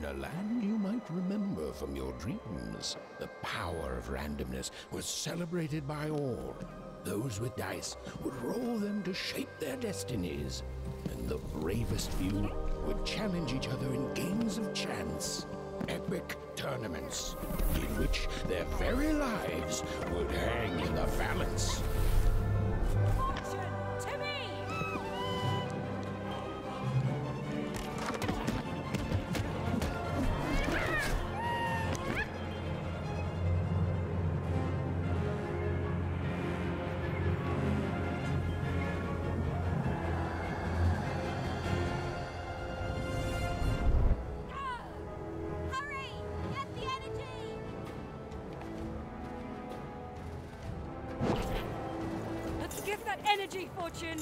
In a land you might remember from your dreams, the power of randomness was celebrated by all. Those with dice would roll them to shape their destinies, and the bravest few would challenge each other in games of chance. Epic tournaments in which their very lives would hang in the balance. Fortune to me! Give that energy, Fortune!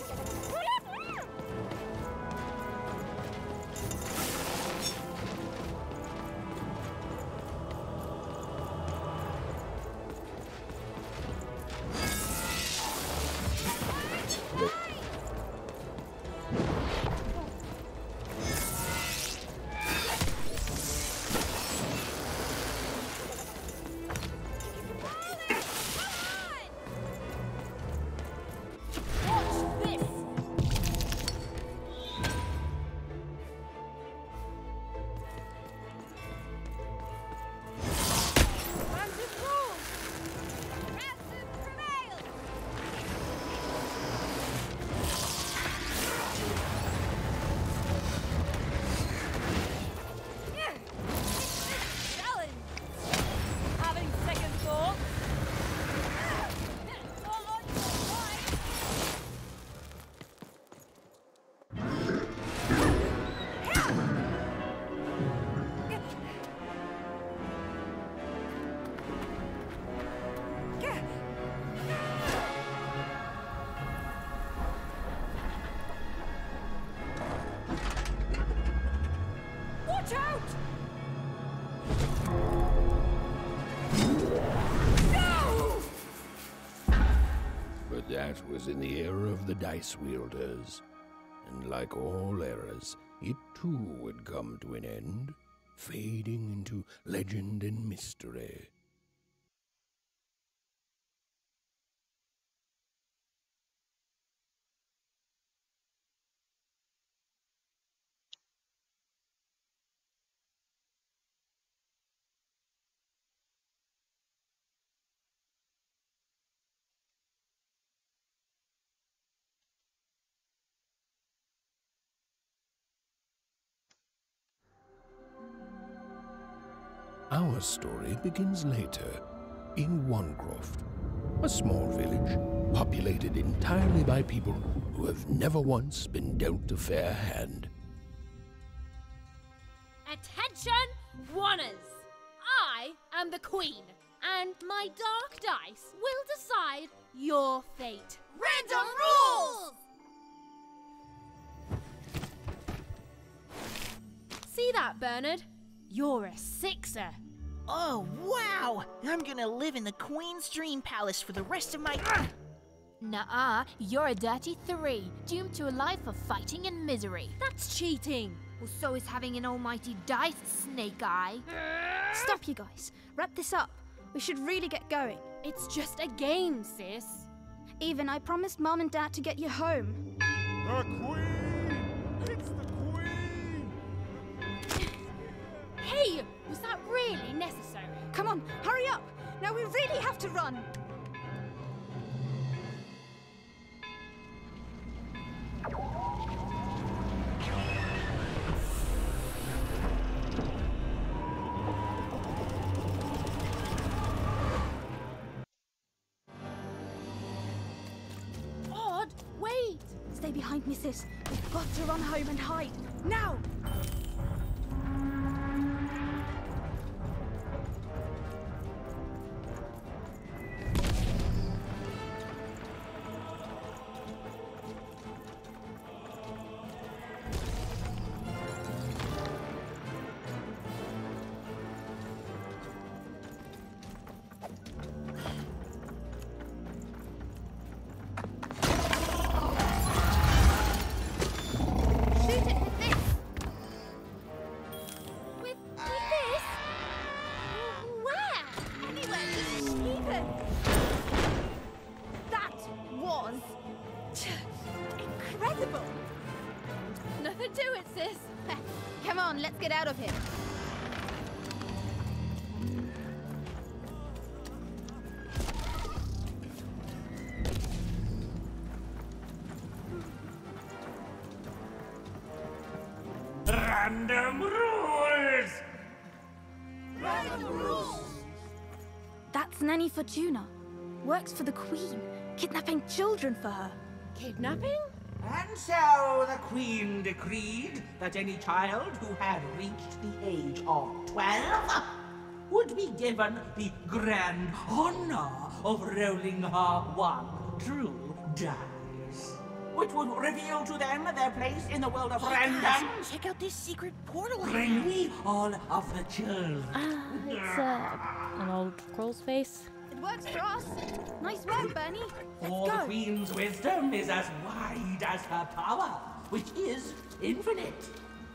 Watch out! No! But that was in the era of the dice wielders. And like all eras, it too would come to an end, fading into legend and mystery. Our story begins later, in Wanecroft, a small village populated entirely by people who have never once been dealt a fair hand. Attention, Wanners! I am the Queen, and my dark dice will decide your fate. Random rules! See that, Bernard? You're a sixer. Oh, wow! I'm gonna live in the Queen's Dream Palace for the rest of my... Nuh-uh, you're a dirty 3, doomed to a life of fighting and misery. That's cheating. Well, so is having an almighty dice, Snake Eye. Stop, you guys. Wrap this up. We should really get going. It's just a game, sis. Even, I promised Mom and Dad to get you home. The Queen! It's the Queen! Hey, was that really necessary? Come on, hurry up! Now we really have to run! Odd, wait! Stay behind me, sis. We've got to run home and hide. Now! to it, sis. Come on, let's get out of here. Random rules! That's Nanny Fortuna. Works for the Queen, kidnapping children for her. Kidnapping? And so the Queen decreed that any child who had reached the age of 12 would be given the grand honor of rolling her one true dice, which would reveal to them their place in the world of random. Check out this secret portal. Bring me all of the children. It's an old scroll's face. It works for us. Nice work, Bernie. For the Queen's wisdom is as wide as her power, which is infinite,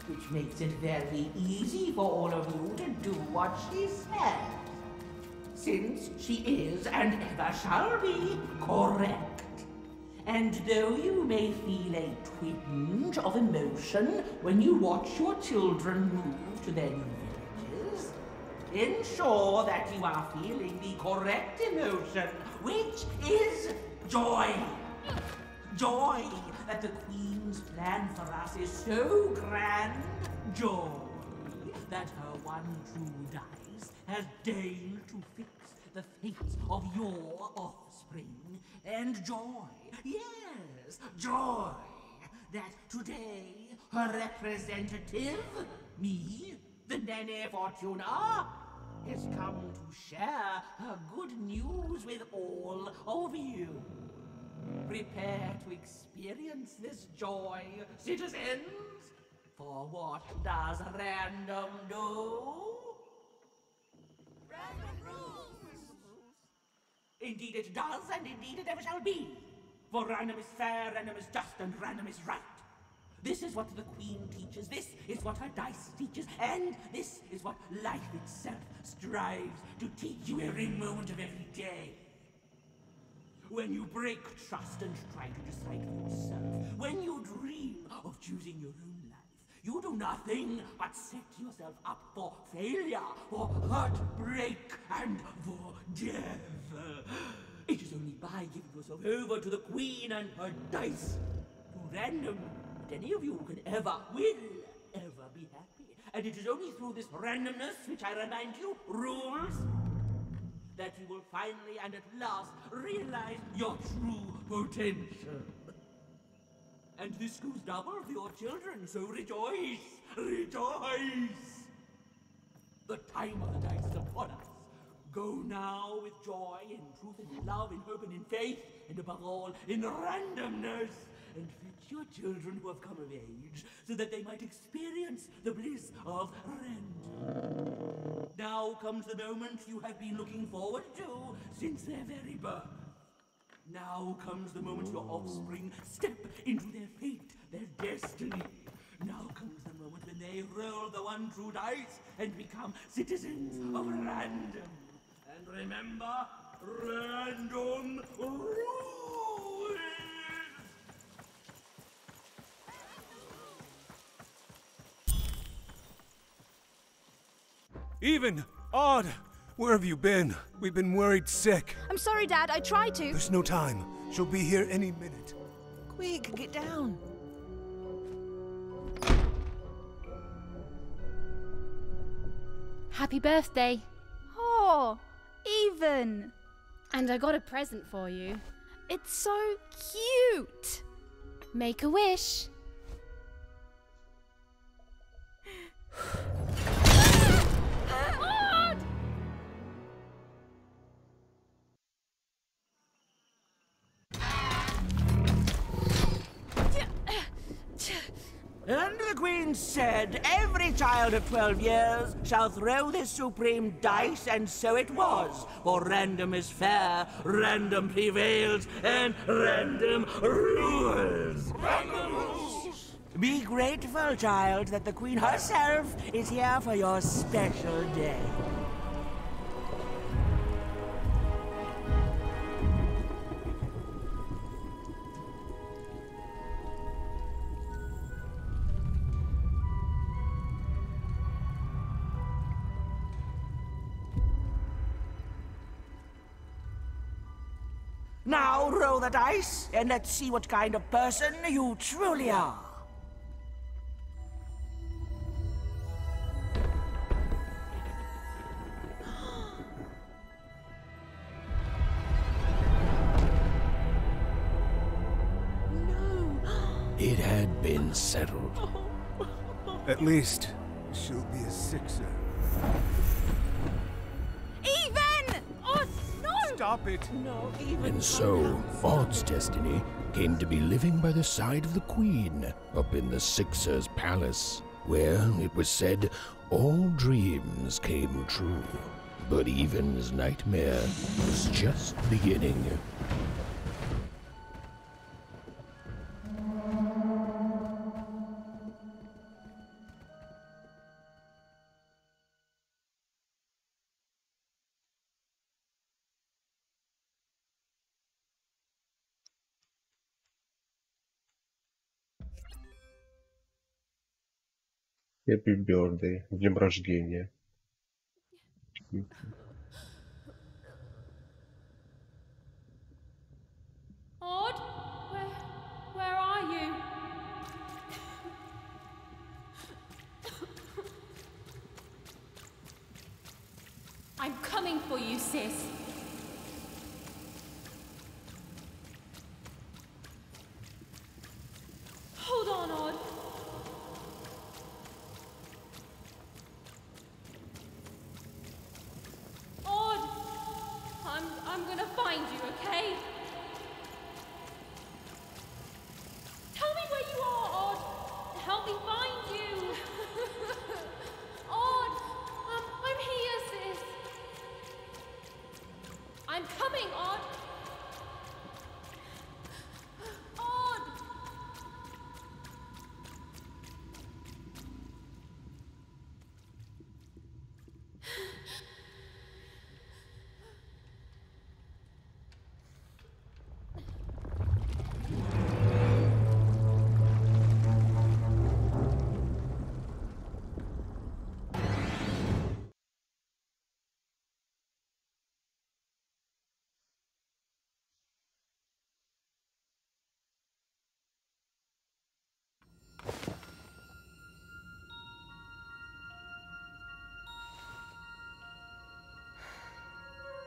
which makes it very easy for all of you to do what she says, since she is and ever shall be correct. And though you may feel a twinge of emotion when you watch your children move to their new villages, ensure that you are feeling the correct emotion, which is joy. Joy that the Queen's plan for us is so grand. Joy that her one true dice has deigned to fix the fates of your offspring. And joy, yes, joy that today her representative, me, the Nene Fortuna, has come to share her good news with all of you. Prepare to experience this joy, citizens, for what does random do? Random rules! Indeed it does, and indeed it ever shall be. For random is fair, random is just, and random is right. This is what the Queen teaches, this is what her dice teaches, and this is what life itself strives to teach you every moment of every day. When you break trust and try to decide for yourself, when you dream of choosing your own life, you do nothing but set yourself up for failure, for heartbreak, and for death. It is only by giving yourself over to the Queen and her dice, to random, that any of you will ever be happy. And it is only through this randomness, which I remind you, rules, that you will finally and at last realize your true potential. And this goes double for your children, so rejoice, rejoice! The time of the dice is upon us. Go now with joy, in truth, and in love, in hope, and in faith, and above all, in randomness. And fetch your children who have come of age, so that they might experience the bliss of random. Now comes the moment you have been looking forward to since their very birth. Now comes the moment your offspring step into their fate, their destiny. Now comes the moment when they roll the one true dice and become citizens of random. And remember, random rules! Even! Odd! Where have you been? We've been worried sick. I'm sorry, Dad. I tried to. There's no time. She'll be here any minute. Quick, get down. Happy birthday. Oh, Even. And I got a present for you. It's so cute. Make a wish. And the Queen said, every child of 12 years shall throw this supreme dice, and so it was. For random is fair, random prevails, and random rules. Random rules! Be grateful, child, that the Queen herself is here for your special day. Now roll the dice, and let's see what kind of person you truly are. It had been settled. At least, she'll be a sixer. Even! Oh, no! Stop it! No, even And so, Odd's destiny came to be living by the side of the Queen up in the Sixer's palace, where, it was said, all dreams came true. But Even's nightmare was just beginning. Happy birthday. С днем рождения. Odd? Where are you? I'm coming for you, sis. Hold on, Odd. Odd! I'm gonna find you, okay? Tell me where you are, Odd. Help me find you. Odd, I'm here, sis. I'm coming, Odd. Odd.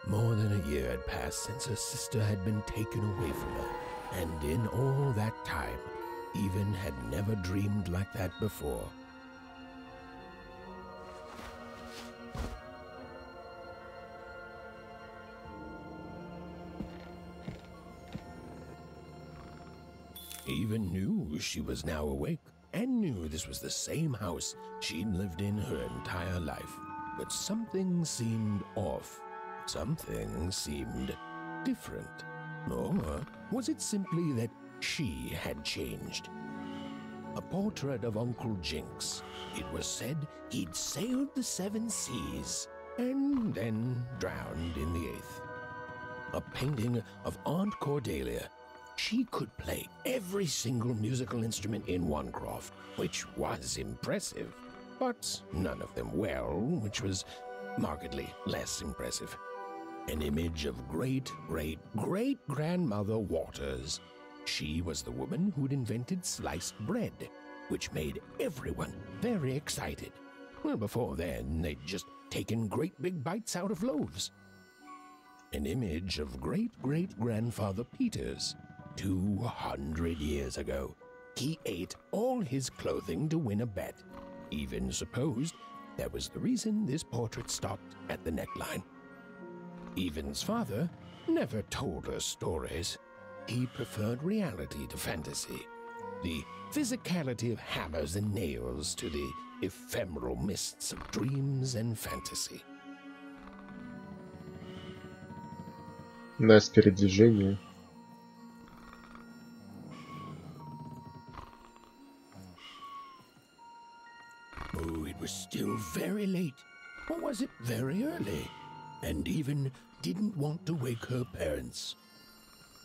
More than a year had passed since her sister had been taken away from her, and in all that time, Even had never dreamed like that before. Even knew she was now awake, and knew this was the same house she'd lived in her entire life. But something seemed off. Something seemed different. Or was it simply that she had changed? A portrait of Uncle Jinx. It was said he'd sailed the 7 seas and then drowned in the 8th. A painting of Aunt Cordelia. She could play every single musical instrument in Onecroft, which was impressive, but none of them well, which was markedly less impressive. An image of great-great-great-grandmother Waters. She was the woman who'd invented sliced bread, which made everyone very excited. Well, before then, they'd just taken great big bites out of loaves. An image of great-great-grandfather Peters. 200 years ago, he ate all his clothing to win a bet. Even supposed that was the reason this portrait stopped at the neckline. Even's father never told her stories. He preferred reality to fantasy, the physicality of hammers and nails to the ephemeral mists of dreams and fantasy. Nice передвижение. Oh, it was still very late. Or was it very early? And Even didn't want to wake her parents.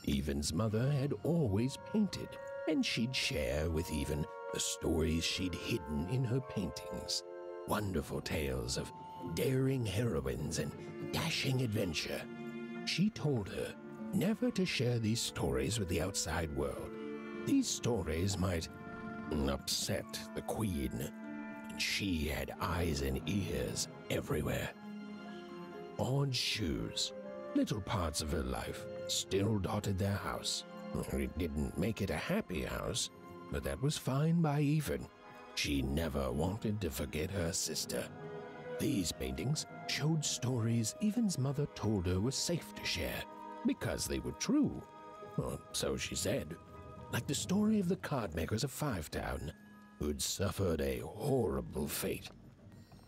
Even's mother had always painted, and she'd share with Even the stories she'd hidden in her paintings. Wonderful tales of daring heroines and dashing adventure. She told her never to share these stories with the outside world. These stories might upset the Queen, and she had eyes and ears everywhere. Odd shoes, little parts of her life, still dotted their house. It didn't make it a happy house, but that was fine by Even. She never wanted to forget her sister. These paintings showed stories Even's mother told her was safe to share, because they were true. Or so she said. Like the story of the card makers of Five Town, who'd suffered a horrible fate.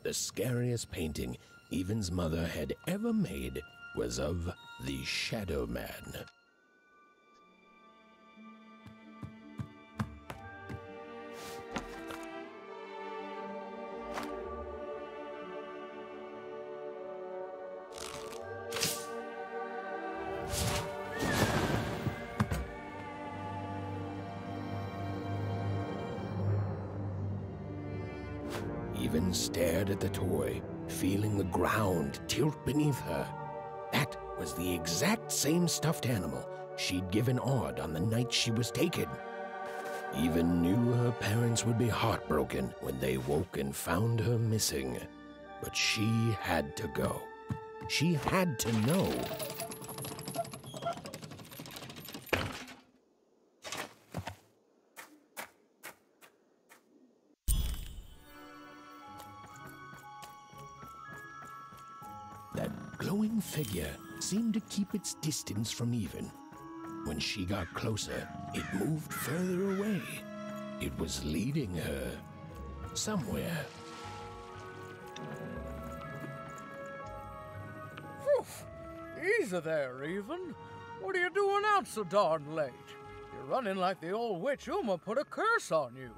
The scariest painting Even's mother had ever made was of the Shadow Man. Even stared at the toy, feeling the ground tilt beneath her. That was the exact same stuffed animal she'd given Odd on the night she was taken. Even knew her parents would be heartbroken when they woke and found her missing. But she had to go. She had to know. That glowing figure seemed to keep its distance from Even. When she got closer, it moved further away. It was leading her somewhere. Easy there, Even. What are you doing out so darn late? You're running like the old witch Uma put a curse on you.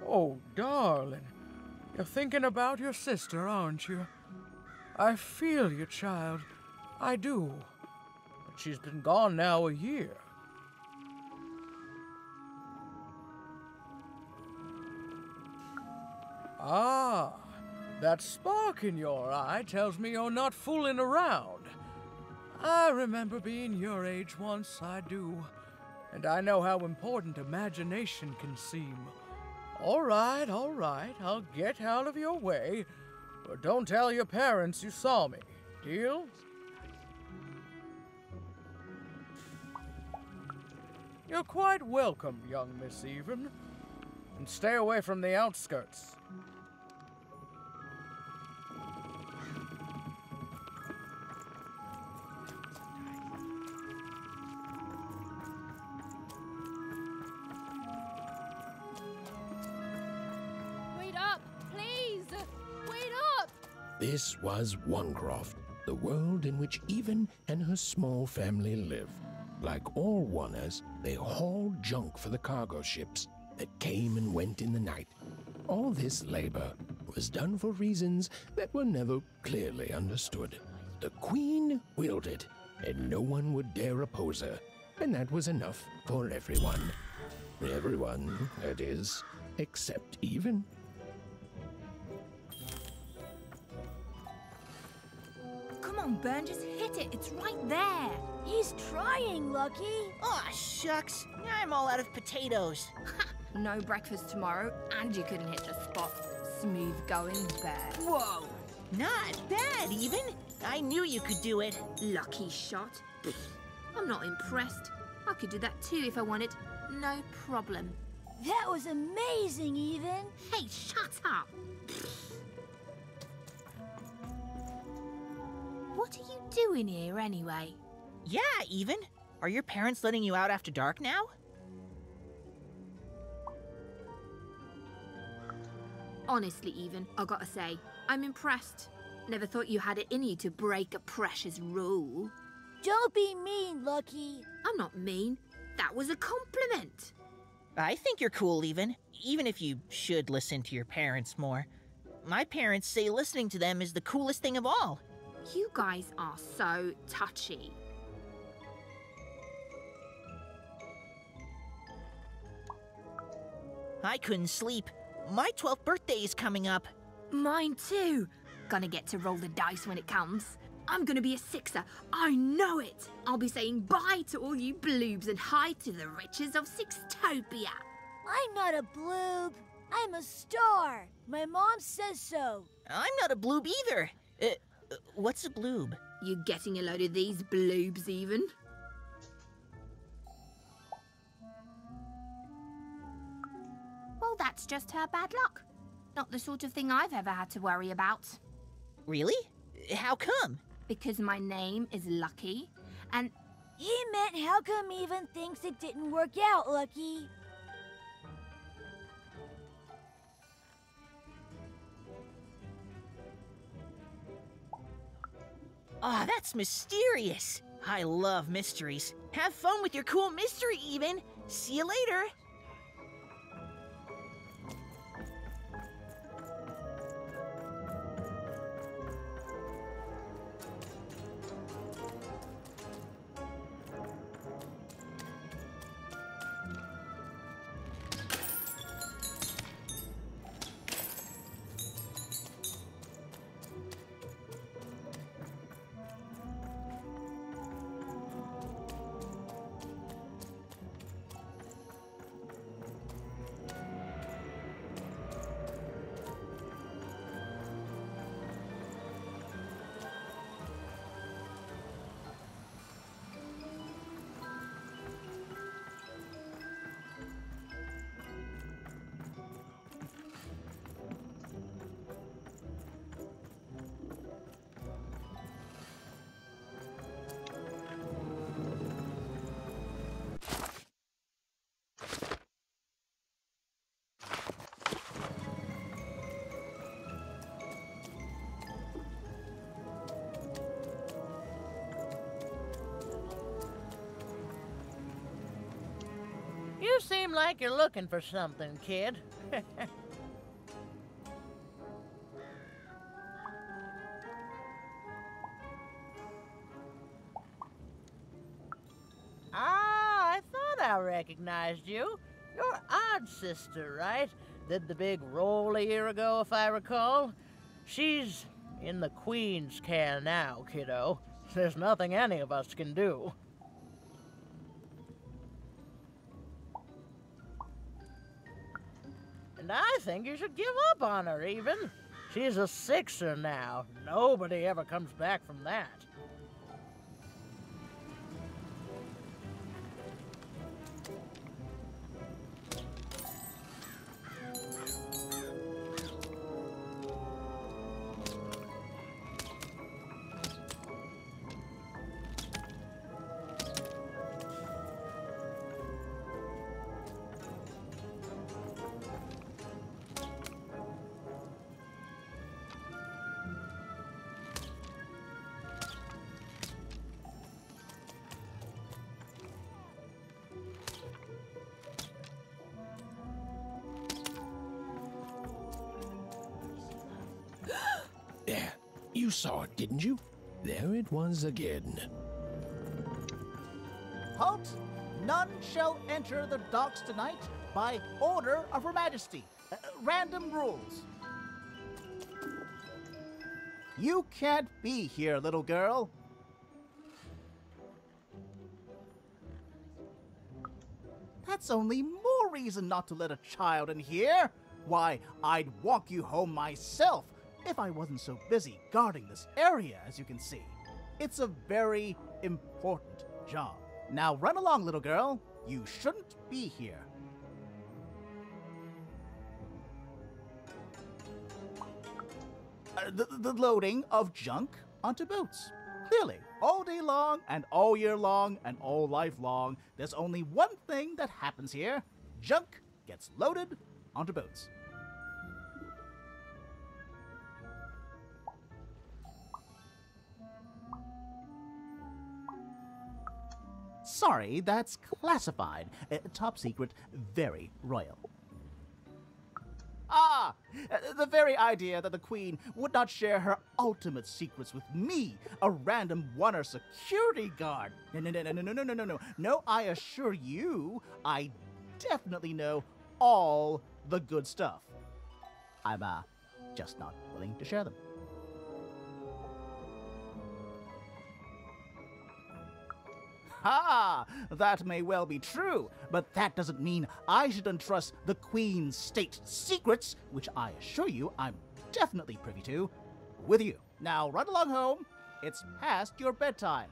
Oh, darling. You're thinking about your sister, aren't you? I feel you, child. I do. But she's been gone now a year. Ah, that spark in your eye tells me you're not fooling around. I remember being your age once, I do. And I know how important imagination can seem. All right, I'll get out of your way. But don't tell your parents you saw me. Deal? You're quite welcome, young Miss Even. And stay away from the outskirts. Wait up, please! Wait up! This was Onecroft, the world in which Even and her small family lived. Like all Oners, they hauled junk for the cargo ships that came and went in the night. All this labor was done for reasons that were never clearly understood. The Queen willed it, and no one would dare oppose her, and that was enough for everyone. Everyone, that is, except Even. Come on, Burn, just hit it. It's right there. He's trying, Lucky. Aw, shucks. I'm all out of potatoes. No breakfast tomorrow, and you couldn't hit the spot. Smooth going, Bear. Whoa. Not bad, Even. I knew you could do it. Lucky shot. I'm not impressed. I could do that too if I wanted. No problem. That was amazing, Even. Hey, shut up! What are you doing here anyway? Yeah, Even. Are your parents letting you out after dark now? Honestly, Even, I gotta say, I'm impressed. Never thought you had it in you to break a precious rule. Don't be mean, Lucky. I'm not mean. That was a compliment. I think you're cool, Even if you should listen to your parents more. My parents say listening to them is the coolest thing of all. You guys are so touchy. I couldn't sleep. My 12th birthday is coming up. Mine too. Gonna get to roll the dice when it comes. I'm gonna be a sixer. I know it. I'll be saying bye to all you bloobs and hi to the riches of Sixtopia. I'm not a bloob. I'm a star. My mom says so. I'm not a bloob either. What's a bloob? You getting a load of these bloobs even? Well, that's just her bad luck. Not the sort of thing I've ever had to worry about. Really? How come? Because my name is Lucky, and... He meant how come Even thinks it didn't work out, Lucky? Aw, that's mysterious. I love mysteries. Have fun with your cool mystery, Even. See you later. You seem like you're looking for something, kid. I thought I recognized you. You're Odd Sister, right? Did the big roll a year ago, if I recall. She's in the Queen's care now, kiddo. There's nothing any of us can do. And I think you should give up on her, Even. She's a sixer now. Nobody ever comes back from that. There, you saw it, didn't you? There it was again. Halt! None shall enter the docks tonight by order of Her Majesty. Random rules. You can't be here, little girl. That's only more reason not to let a child in here. Why, I'd walk you home myself if I wasn't so busy guarding this area, as you can see. It's a very important job. Now run along, little girl. You shouldn't be here. The loading of junk onto boats. Clearly, all day long and all year long and all life long, there's only one thing that happens here. Junk gets loaded onto boats. Sorry, that's classified. Top secret, very royal. Ah! The very idea that the Queen would not share her ultimate secrets with me, a random one-er security guard. No. No, I assure you, I definitely know all the good stuff. I'm just not willing to share them. Ha! That may well be true, but that doesn't mean I should entrust the Queen's state secrets, which I assure you I'm definitely privy to, with you. Now run along home. It's past your bedtime.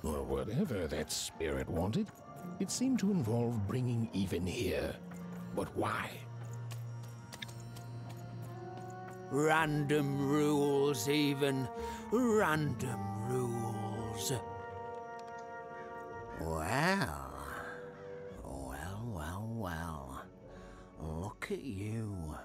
Or whatever that spirit wanted, it seemed to involve bringing even here. But why? Random rules, even. Random rules. Well. Look at you.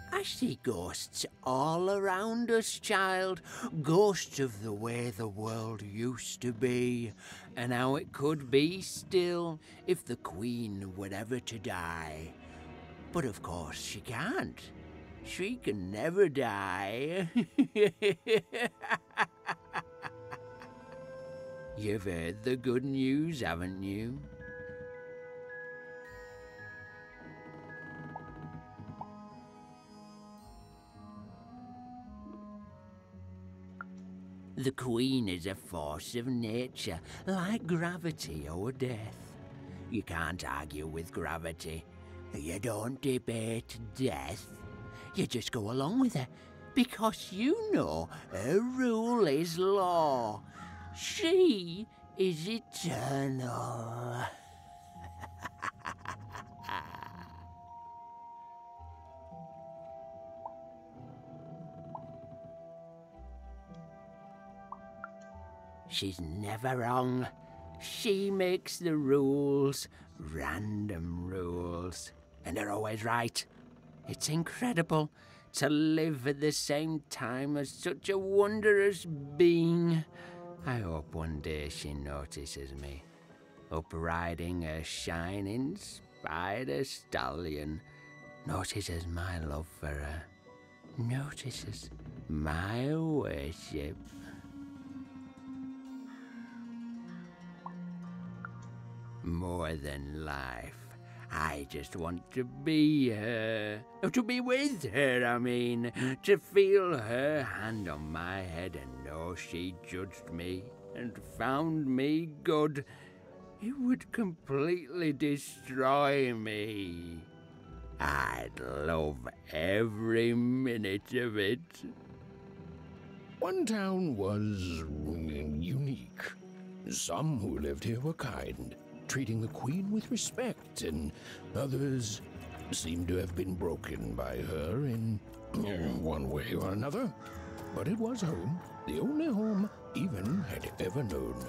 I see ghosts all around us, child. Ghosts of the way the world used to be, and how it could be still if the Queen were ever to die. But of course she can't. She can never die. You've heard the good news, haven't you? The Queen is a force of nature, like gravity or death. You can't argue with gravity. You don't debate death. You just go along with her, because you know her rule is law. She is eternal. She's never wrong. She makes the rules, random rules, and they're always right. It's incredible to live at the same time as such a wondrous being. I hope one day she notices me, up riding a shining spider stallion, notices my love for her, notices my worship. More than life. I just want to be her. To be with her, I mean. To feel her hand on my head and know she judged me and found me good. It would completely destroy me. I'd love every minute of it. One town was unique. Some who lived here were kind, treating the Queen with respect, and others seemed to have been broken by her in one way or another. But it was home, the only home Even had ever known.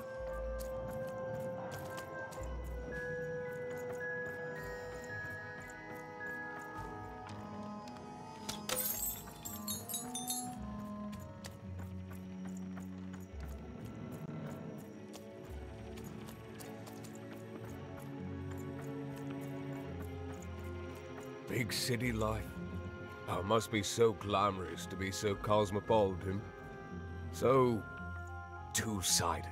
Big city life. Oh, it must be so glamorous to be so cosmopolitan. So two-sided.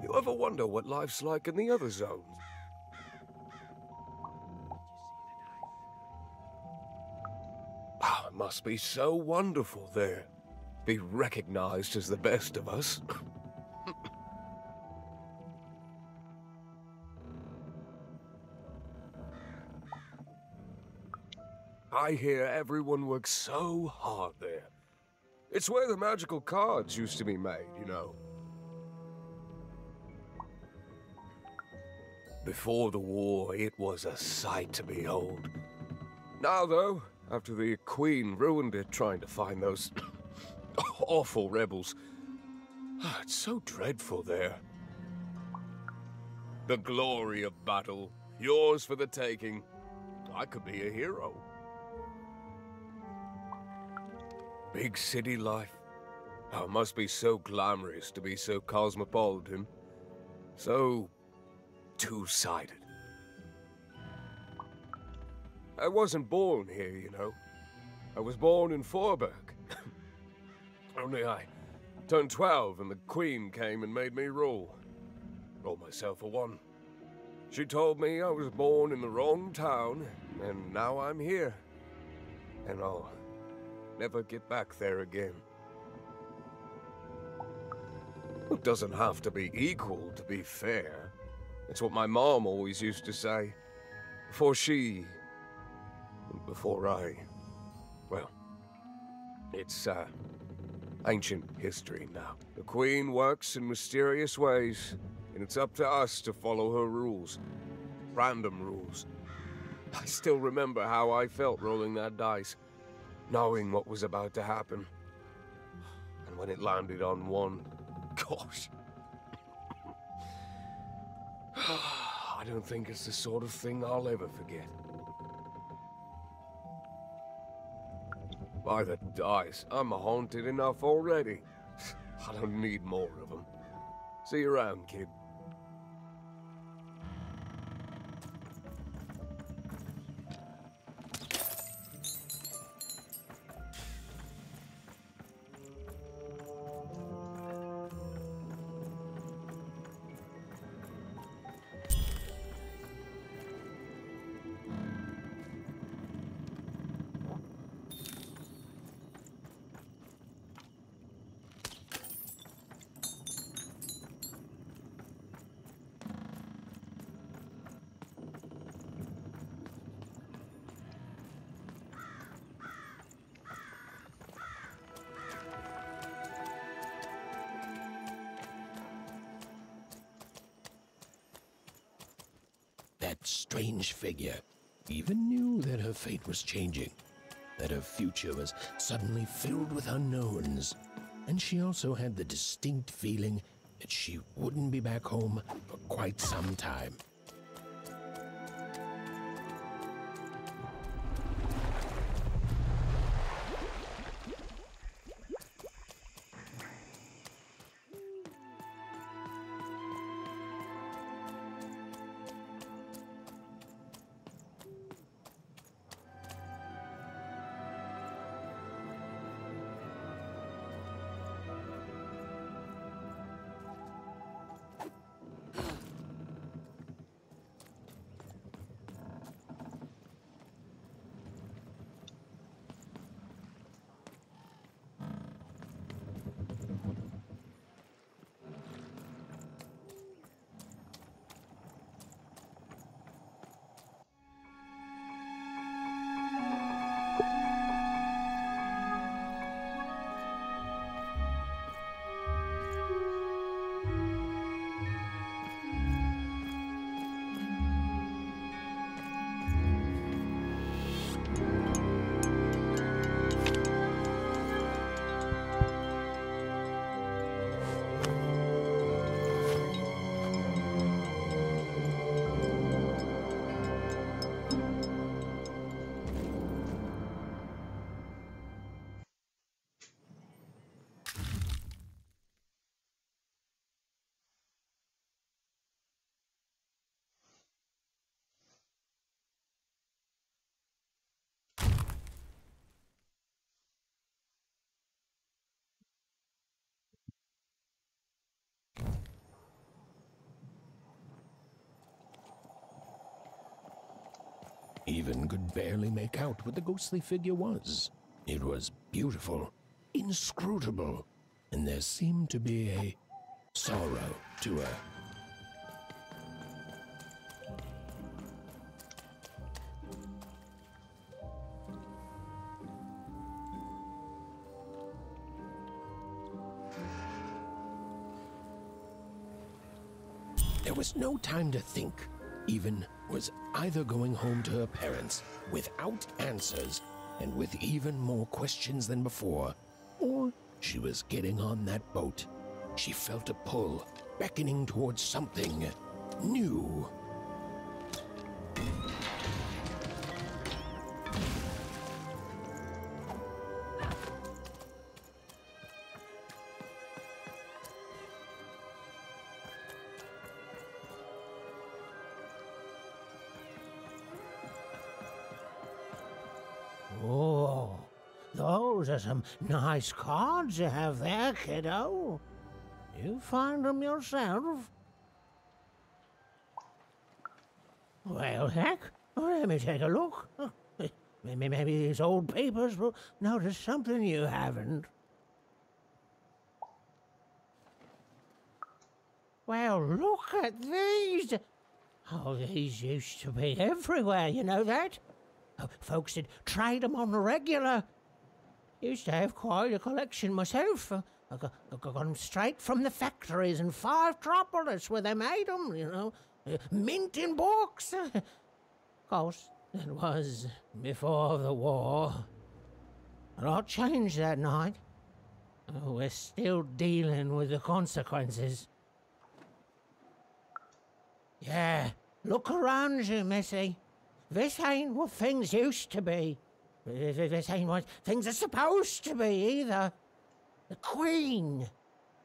You ever wonder what life's like in the other zones? Oh, it must be so wonderful there. Be recognized as the best of us. I hear everyone works so hard there. It's where the magical cards used to be made, you know. Before the war, it was a sight to behold. Now, though, after the Queen ruined it trying to find those awful rebels, it's so dreadful there. The glory of battle, yours for the taking. I could be a hero. Big city life. Oh, it must be so glamorous to be so cosmopolitan. So two-sided. I wasn't born here, you know. I was born in Forberg. Only I turned 12 and the Queen came and made me rule. Roll myself a one. She told me I was born in the wrong town, and now I'm here. And I'll never get back there again. It doesn't have to be equal to be fair. It's what my mom always used to say. Before I... Well, it's, ancient history now. The Queen works in mysterious ways, and it's up to us to follow her rules. Random rules. I still remember how I felt rolling that dice, knowing what was about to happen. And when it landed on one, gosh. I don't think it's the sort of thing I'll ever forget. By the dice, I'm haunted enough already. I don't need more of them. See you around, kid. That strange figure even knew that her fate was changing, that her future was suddenly filled with unknowns, and she also had the distinct feeling that she wouldn't be back home for quite some time. Even could barely make out what the ghostly figure was. It was beautiful, inscrutable, and there seemed to be a sorrow to her. There was no time to think. Even was either going home to her parents without answers and with even more questions than before, or she was getting on that boat. She felt a pull, beckoning towards something new. Oh, those are some nice cards you have there, kiddo. You find them yourself? Well, heck, let me take a look. Maybe these old papers will notice something you haven't. Well, look at these. Oh, these used to be everywhere, you know that? Folks would trade them on the regular. Used to have quite a collection myself. I got them straight from the factories in 5 Tropolis where they made them, you know. Mint in books. Of course, that was before the war. A lot changed that night. We're still dealing with the consequences. Yeah, look around you, Missy. This ain't what things used to be. This ain't what things are supposed to be, either. The Queen,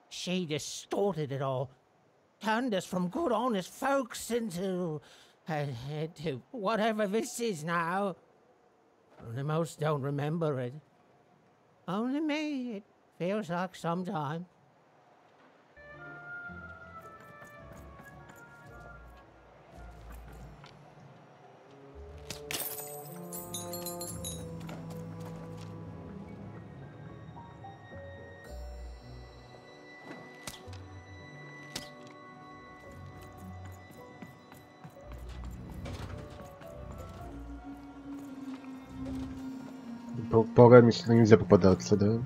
she distorted it all. Turned us from good, honest folks into whatever this is now. Only most don't remember it. Only me, it feels like sometimes. Полагаю, сюда нельзя попадаться, да?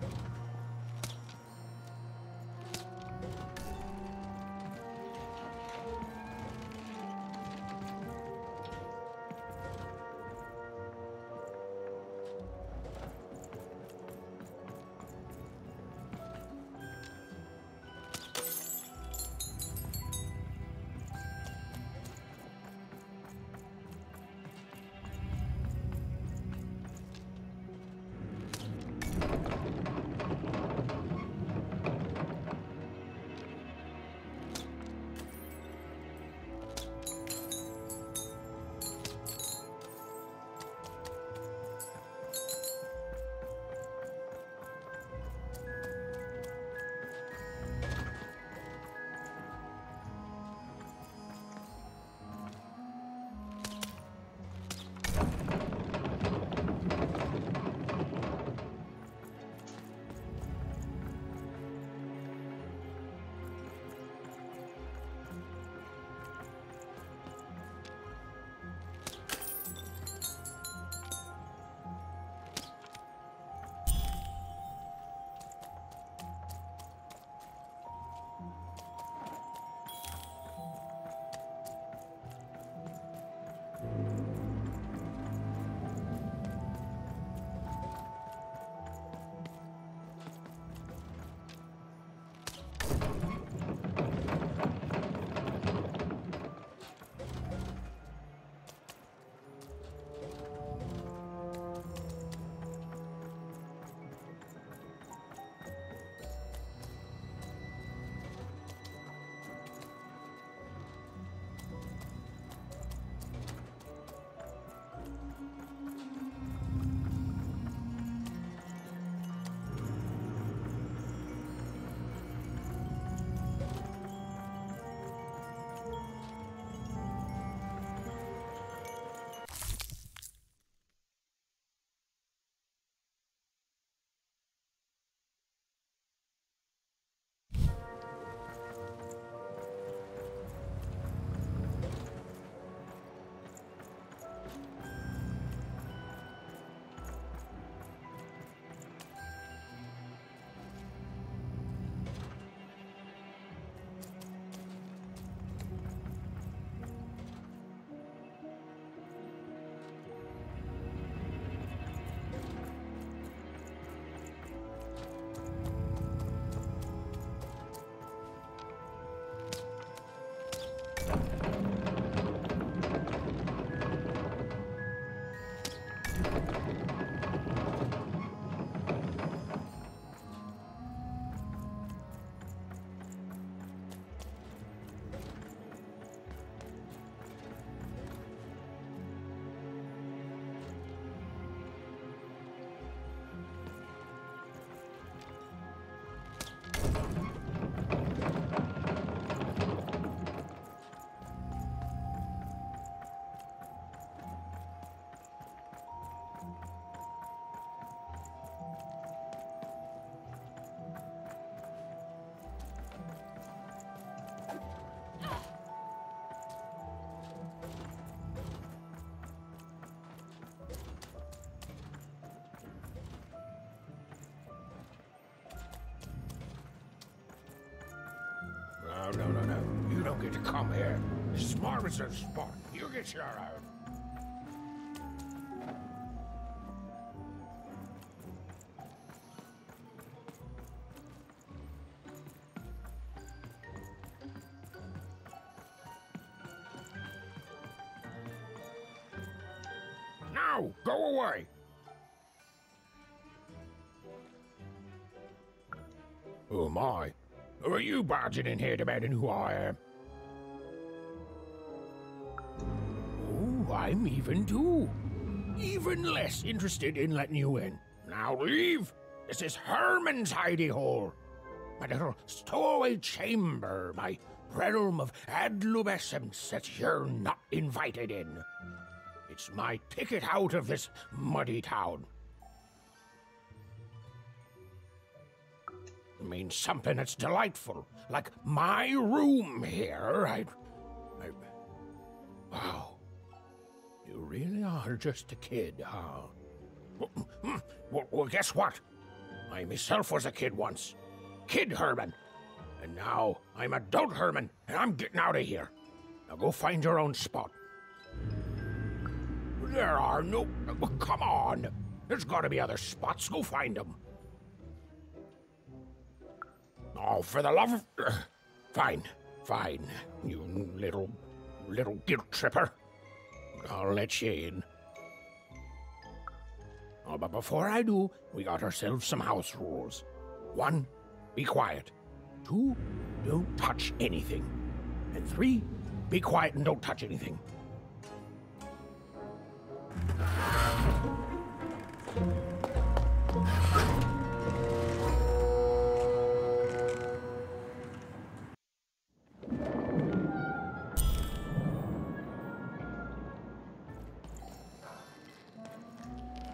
you to come here. This is my reserve spot. You get your own. Now, go away. Who am I? Who are you barging in here demanding who I am? Oh, I'm even too. Even less interested in letting you in. Now leave. This is Herman's hidey hole. My little stowaway chamber, my realm of adolescence that you're not invited in. It's my ticket out of this muddy town. It means something that's delightful, like my room here. Wow. You really are just a kid, huh? Well, guess what? I myself was a kid once. Kid Herman. And now I'm adult Herman, and I'm getting out of here. Now go find your own spot. There are no... Come on! There's gotta be other spots. Go find them. Oh, for the love of... Fine. You little guilt tripper. I'll let you in. Oh, but before I do, we got ourselves some house rules. 1, be quiet. 2, don't touch anything. And 3, be quiet and don't touch anything.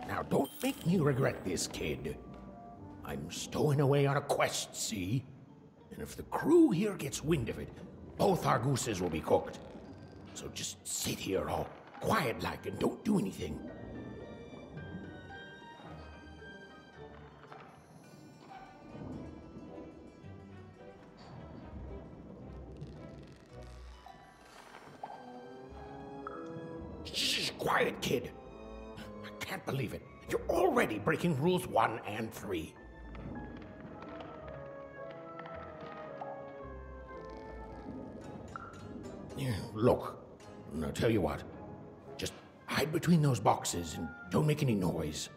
Now, don't make me regret this, kid. I'm stowing away on a quest, see? And if the crew here gets wind of it, both our gooses will be cooked. So just sit here all quiet-like and don't do anything. Shh, quiet, kid. I can't believe it. You're already breaking rules 1 and 3. Yeah, look, I'll tell you what. Just hide between those boxes and don't make any noise.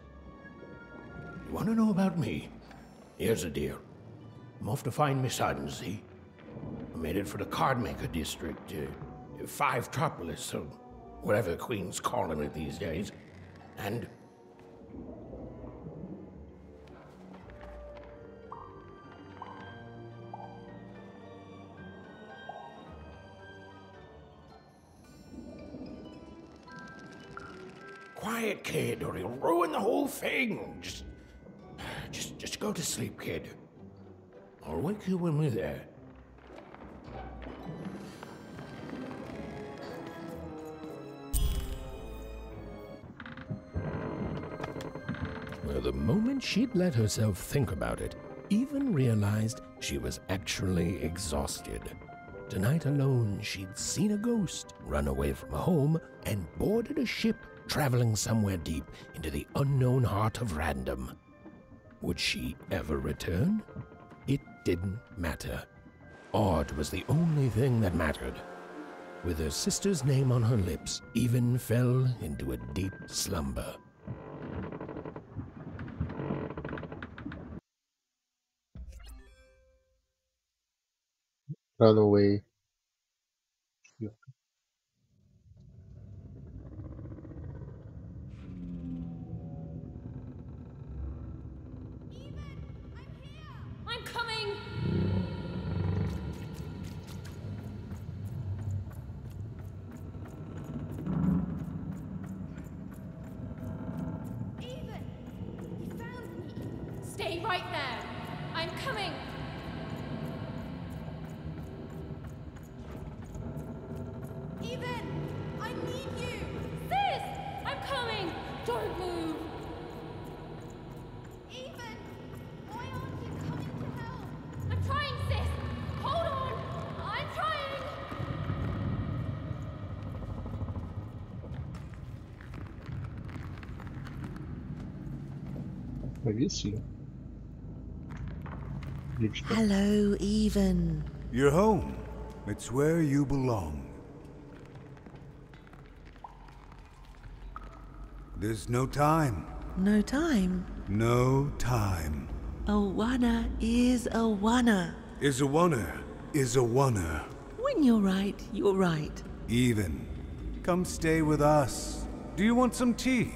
You want to know about me? Here's the deal. I'm off to find my son, see? I'm headed for the Cardmaker District, 5-tropolis, or whatever the Queen's calling it these days. And... Quiet, kid, or you'll ruin the whole thing. Just go to sleep, kid. I'll wake you when we're there. Well, the moment she'd let herself think about it, even realized she was actually exhausted. Tonight alone, she'd seen a ghost, run away from home, and boarded a ship traveling somewhere deep into the unknown heart of random. Would she ever return? It didn't matter. Odd was the only thing that mattered. With her sister's name on her lips, Even fell into a deep slumber. Run away. I'm coming! Even! You found me! Stay right there! I'm coming! Even! I need you! Sis! I'm coming! Don't move! Even! Why aren't you coming to help? I'm trying, sis! Hold on! I'm trying! Повисли. Отлично. Hello, Even. You're home. It's where you belong. There's no time. No time. No time. A wanna is a wanna. Is a oner. Is a oner. When you're right, you're right. Even. Come stay with us. Do you want some tea?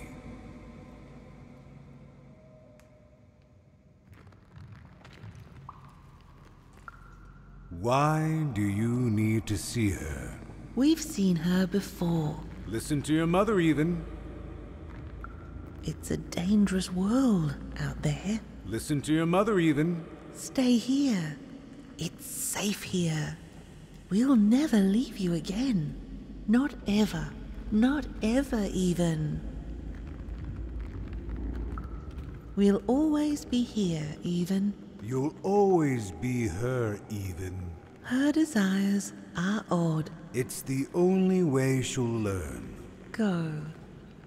Why do you need to see her? We've seen her before. Listen to your mother, Even. It's a dangerous world out there. Listen to your mother, Even. Stay here. It's safe here. We'll never leave you again. Not ever. Not ever, Even. We'll always be here, Even. You'll always be her, Even. Her desires are odd. It's the only way she'll learn. Go.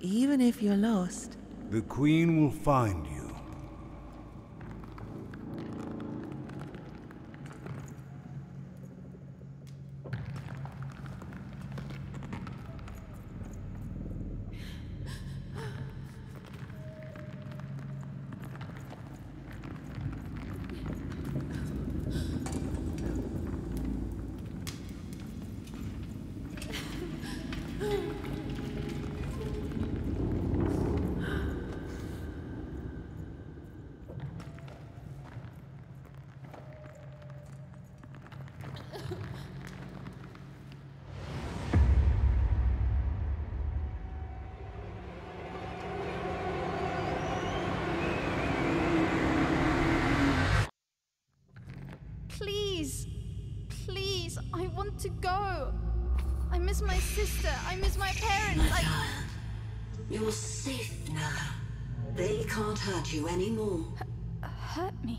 Even if you're lost. The Queen will find you. Please, please, I want to go. I miss my sister. I miss my parents. You're safe now. They can't hurt you anymore. Hurt me?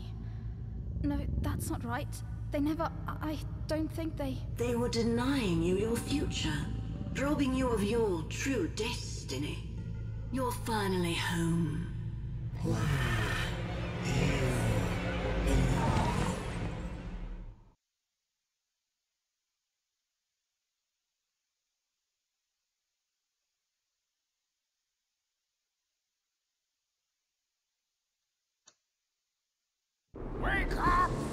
No, that's not right. They never. I don't think they. They were denying you your future, robbing you of your true destiny. You're finally home.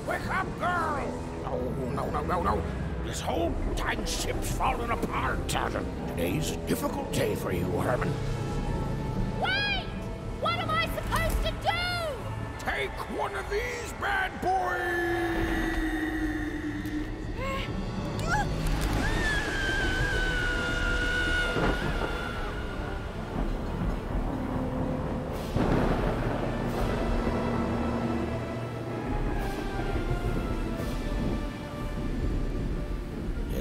Wake up, girl! No. This whole dang ship's falling apart. Today's a difficult day for you, Herman. Wait! What am I supposed to do? Take one of these bad boys!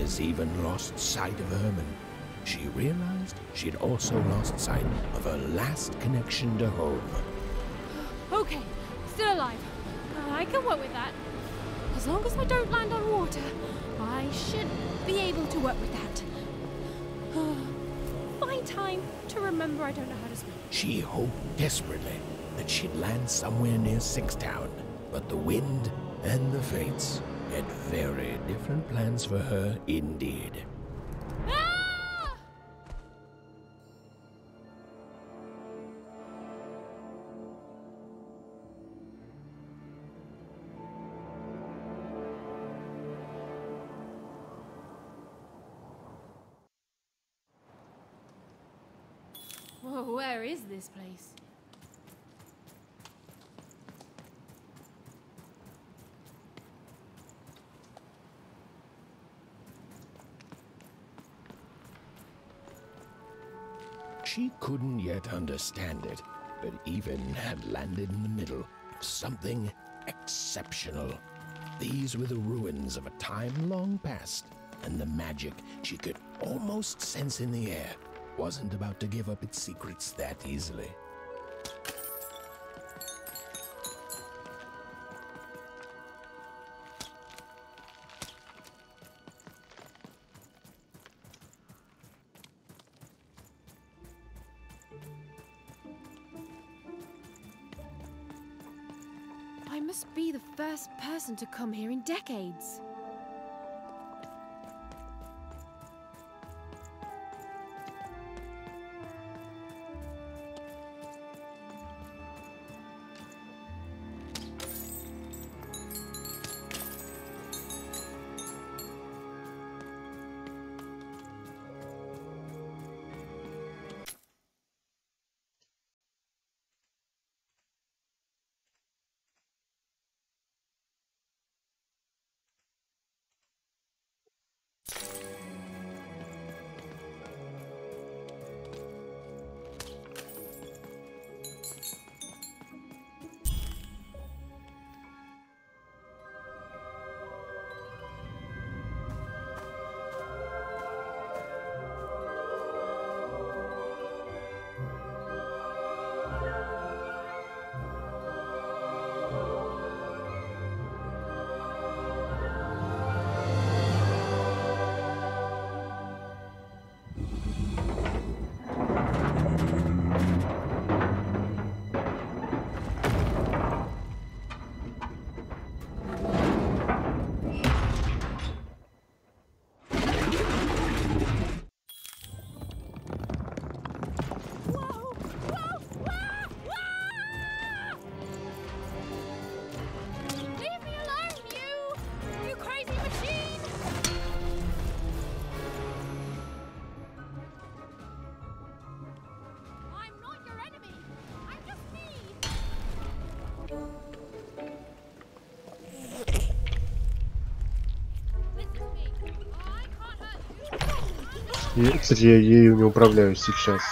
Has even lost sight of Herman. She realized she'd also lost sight of her last connection to home. Okay, still alive. I can work with that. As long as I don't land on water, I should be able to work with that. Find time to remember I don't know how to swim. She hoped desperately that she'd land somewhere near Sixtown, but the wind and the fates had very different plans for her indeed. Ah! Whoa, where is this place? She couldn't yet understand it, but Even had landed in the middle of something exceptional. These were the ruins of a time long past, and the magic she could almost sense in the air wasn't about to give up its secrets that easily. must be the first person to come here in decades. Кстати, я ею не управляю сейчас.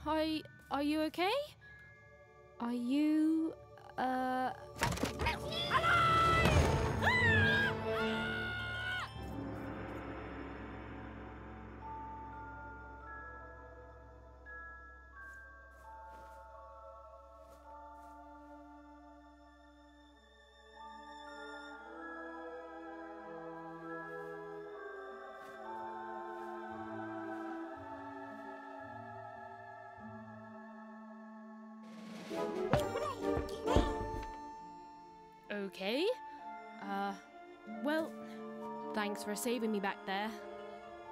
Hey, are you okay? Are you, okay? Well, thanks for saving me back there.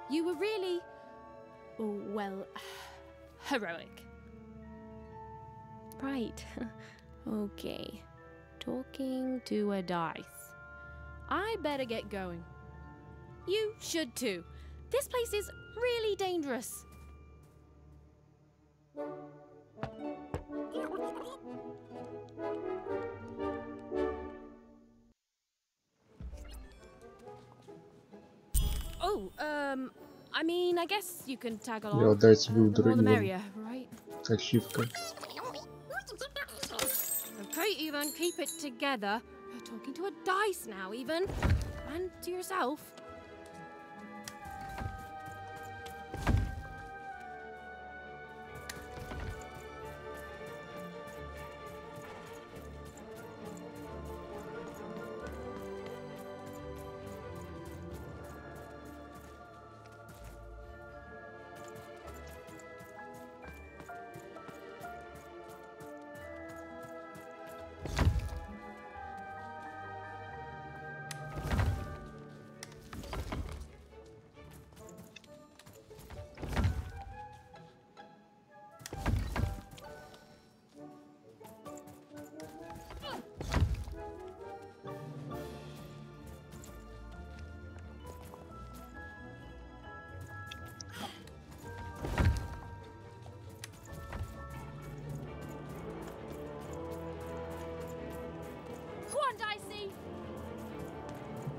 You were really, well, heroic. Right. Okay. Talking to a dice. I better get going. You should too. This place is really dangerous. Oh, I mean, I guess you can tag along. Я дать себе The more the merrier, right? Ачивка. Okay, Even, keep it together. You're talking to a dice now, Even. And to yourself.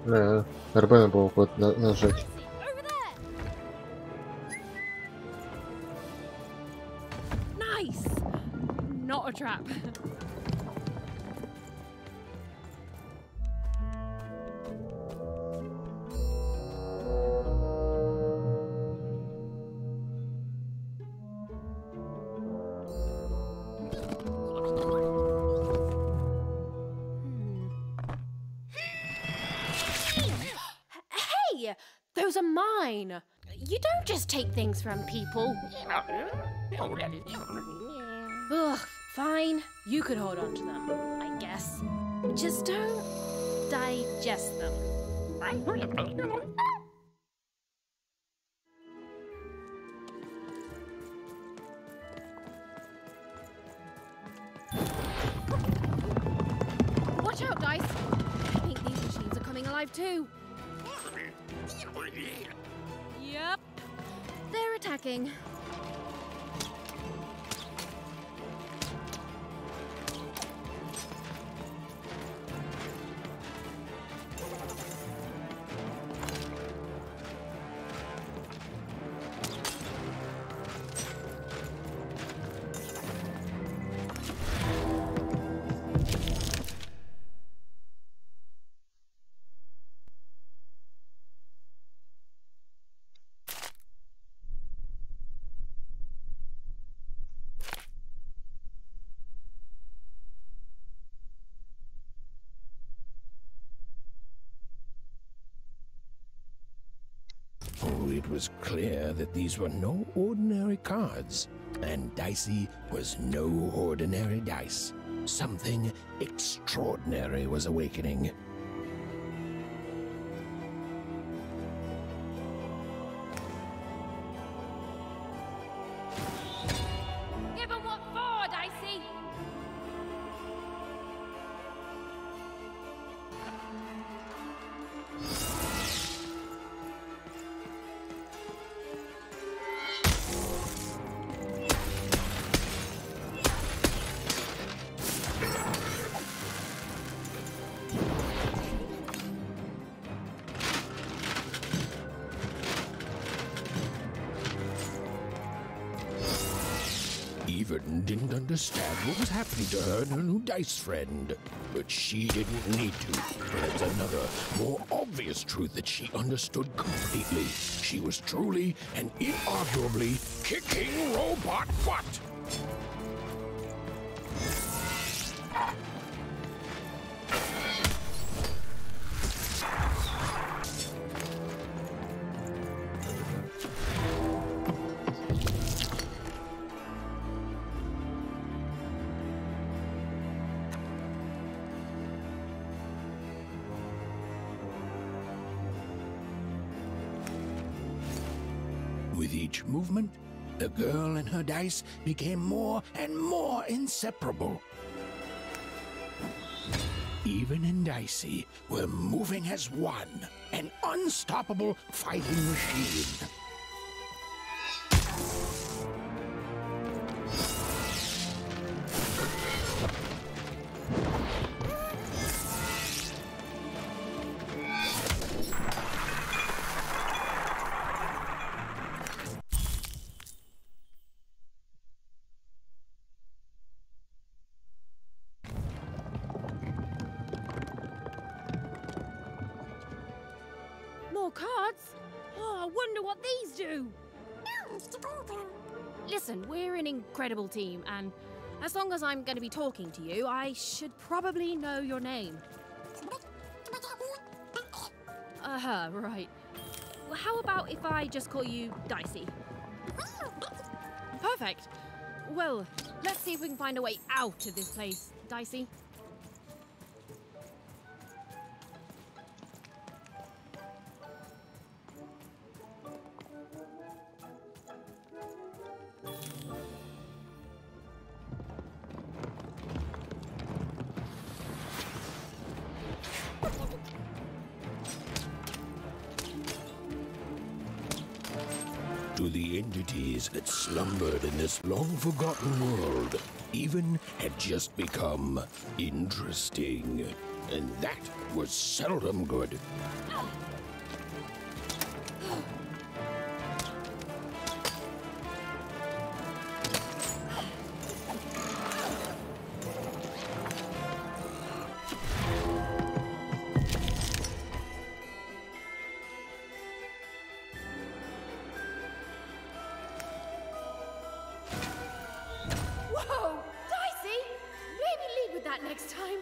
РБ надо было вот нажать. Nice! Not a trap. Hey! Those are mine! You don't just take things from people. Ugh, fine. You could hold on to them, I guess. Just don't digest them. Watch out, Dice! I think these machines are coming alive too. Yep. They're attacking. Oh, it was clear that these were no ordinary cards, and Dicey was no ordinary dice. Something extraordinary was awakening. Give 'em what for, Dicey! Even didn't understand what was happening to her and her new dice friend. But she didn't need to. There's another, more obvious truth that she understood completely. She was truly and inarguably kicking robot butt. With each movement, the girl and her dice became more and more inseparable. Even and Dicey were moving as one, an unstoppable fighting machine. More cards? Oh, I wonder what these do. Listen, we're an incredible team, and as long as I'm going to be talking to you, I should probably know your name. Right. Well, how about if I just call you Dicey? Perfect. Well, let's see if we can find a way out of this place, Dicey. To the entities that slumbered in this long-forgotten world, even had just become interesting. and that was seldom good. Whoa! Dicey! Maybe lead with that next time.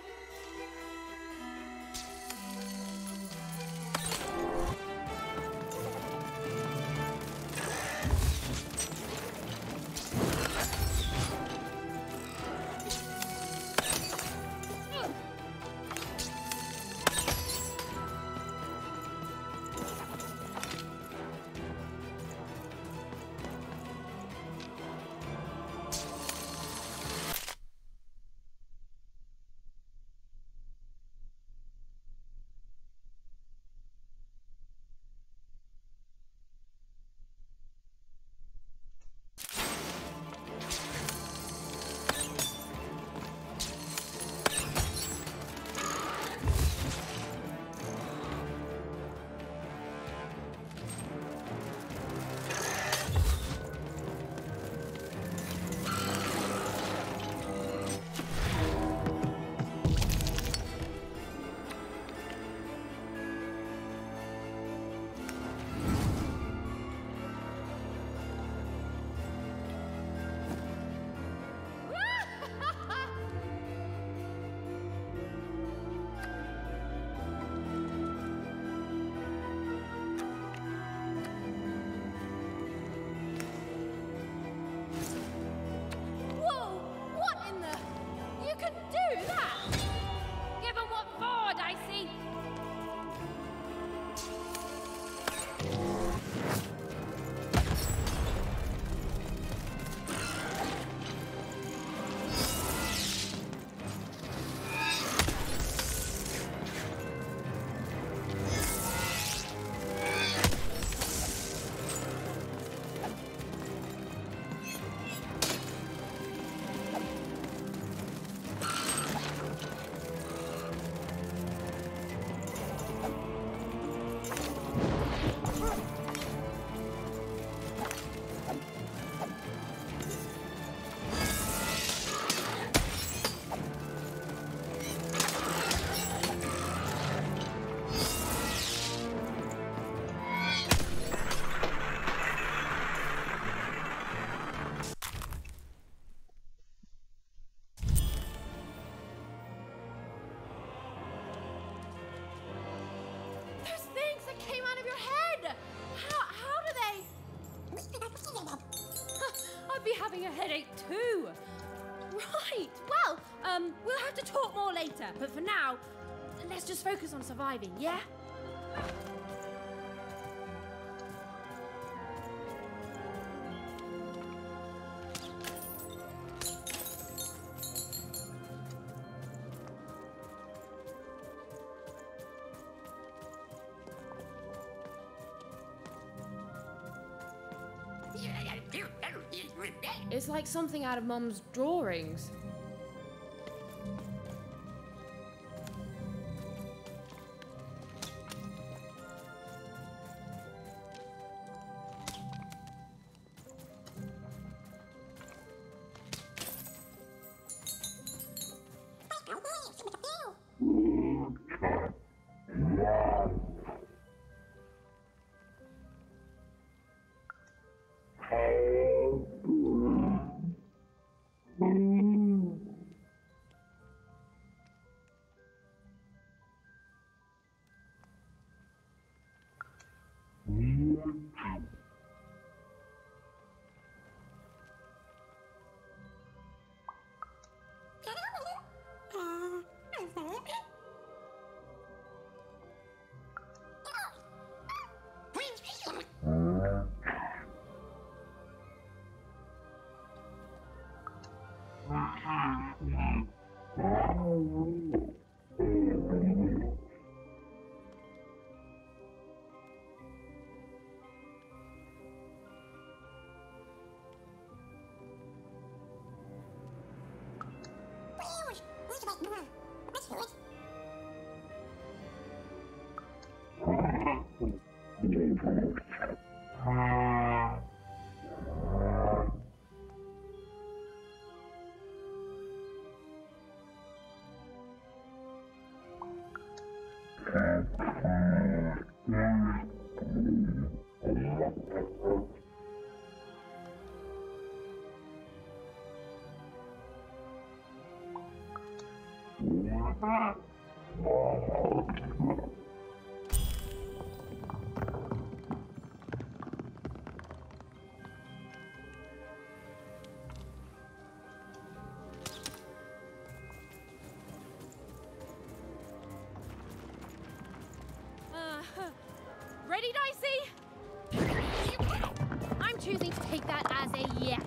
Whoa! What in the... You can do that! Give 'em what for, Dicey! Those things that came out of your head! How do they... I'd be having a headache too! Right! Well, we'll have to talk more later, but for now, let's just focus on surviving, yeah? It's like something out of Mum's drawings. Ready, Dicey? I'm choosing to take that as a yes.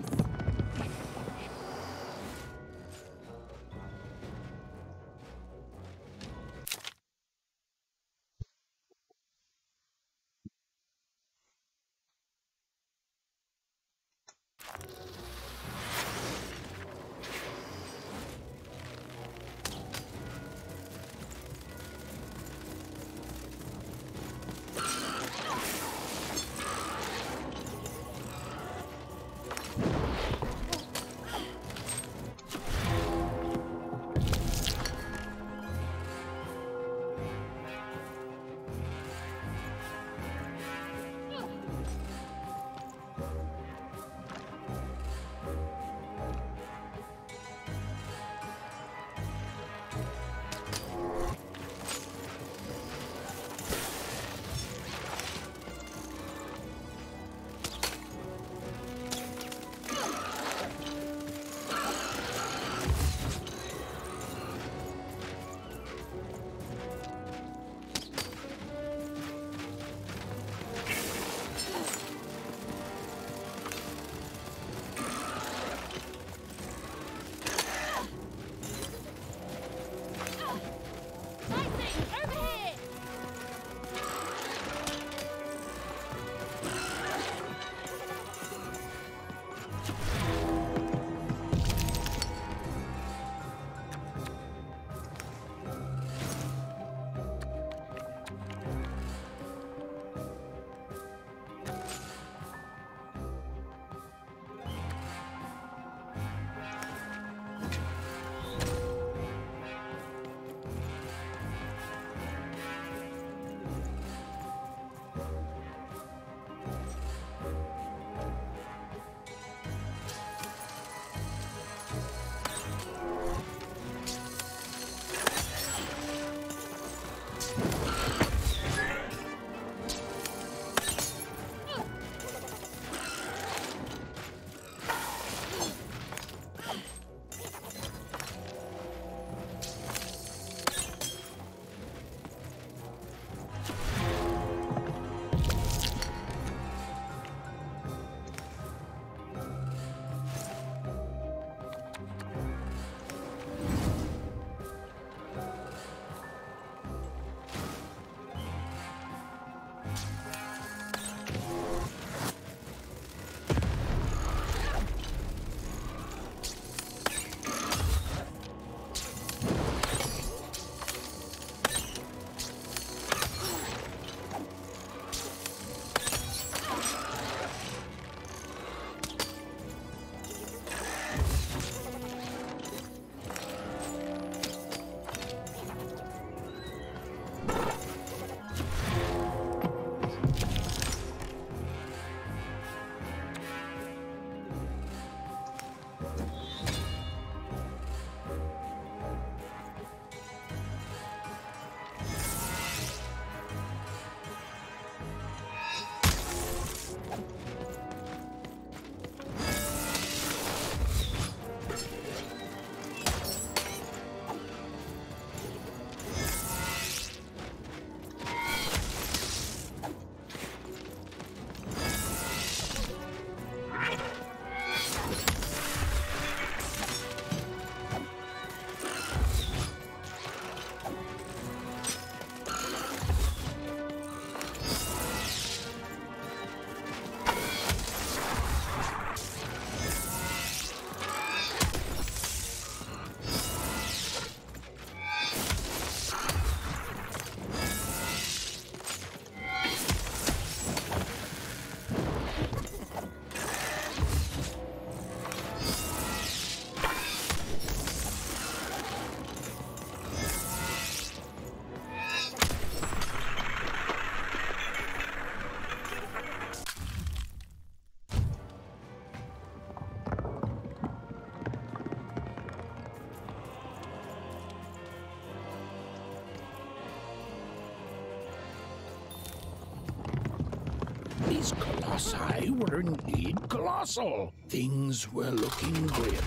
These colossi were indeed colossal. Things were looking grim.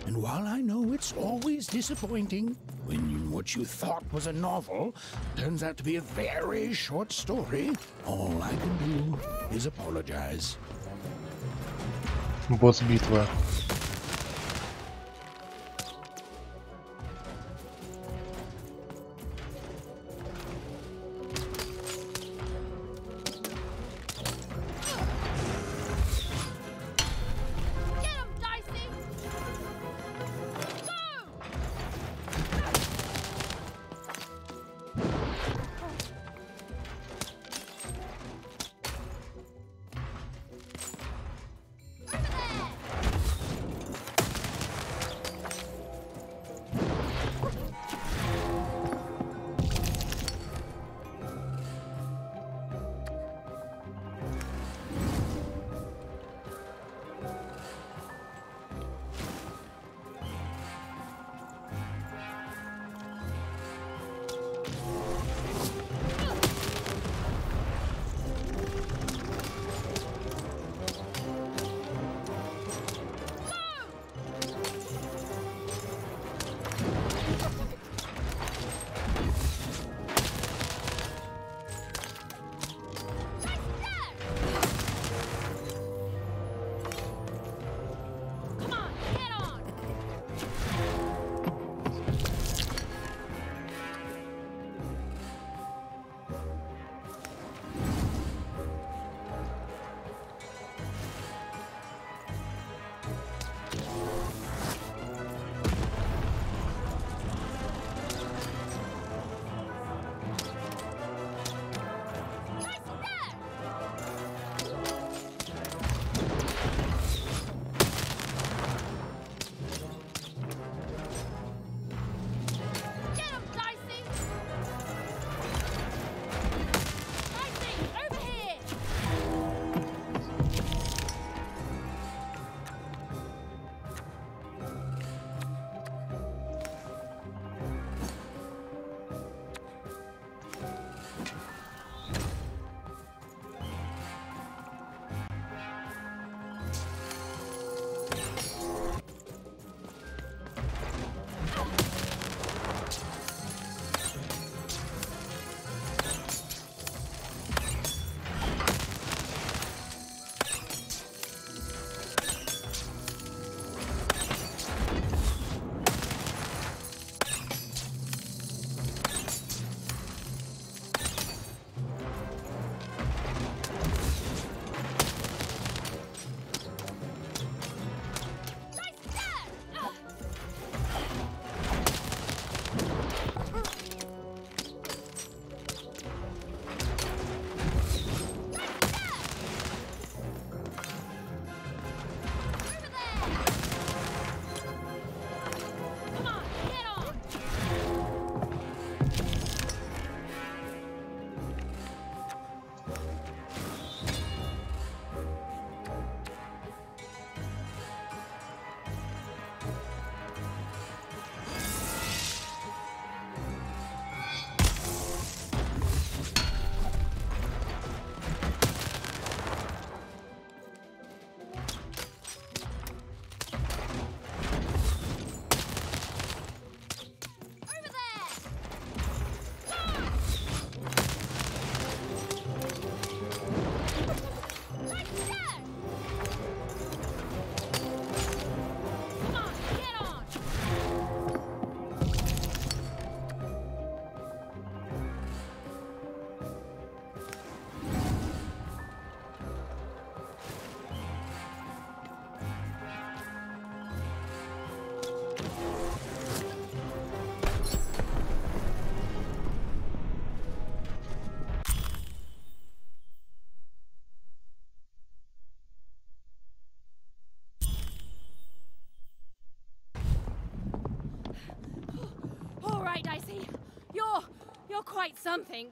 And while I know it's always disappointing when what you thought was a novel turns out to be a very short story, all I can do is apologize. Босс-битва. You're quite something.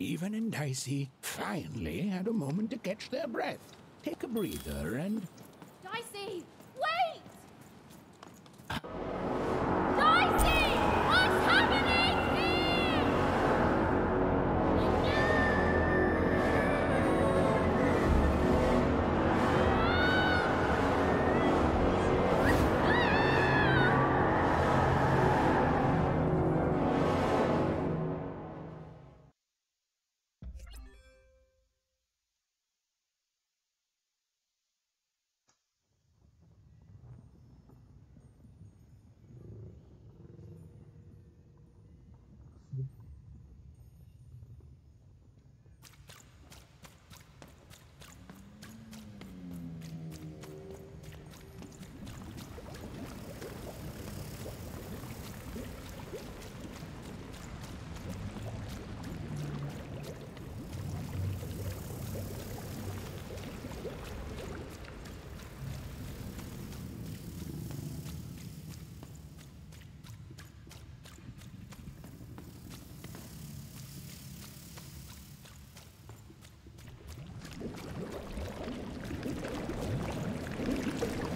Even and Dicey finally had a moment to catch their breath, take a breather, and... Dicey, wait! Dicey! What's happening here?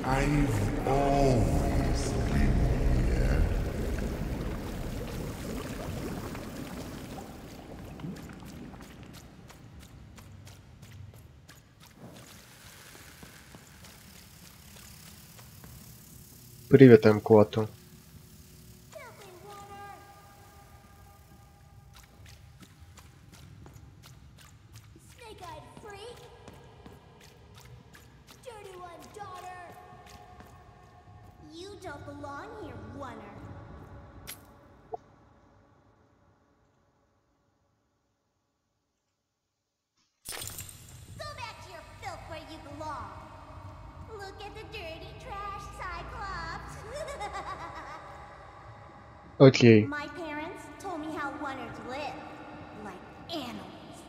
I've always been here. Привет, М-Квоту. Snake-eyed freak! Dirty one, daughter! You don't belong here, oner. Окей. My parents told me how wonders live, like animals.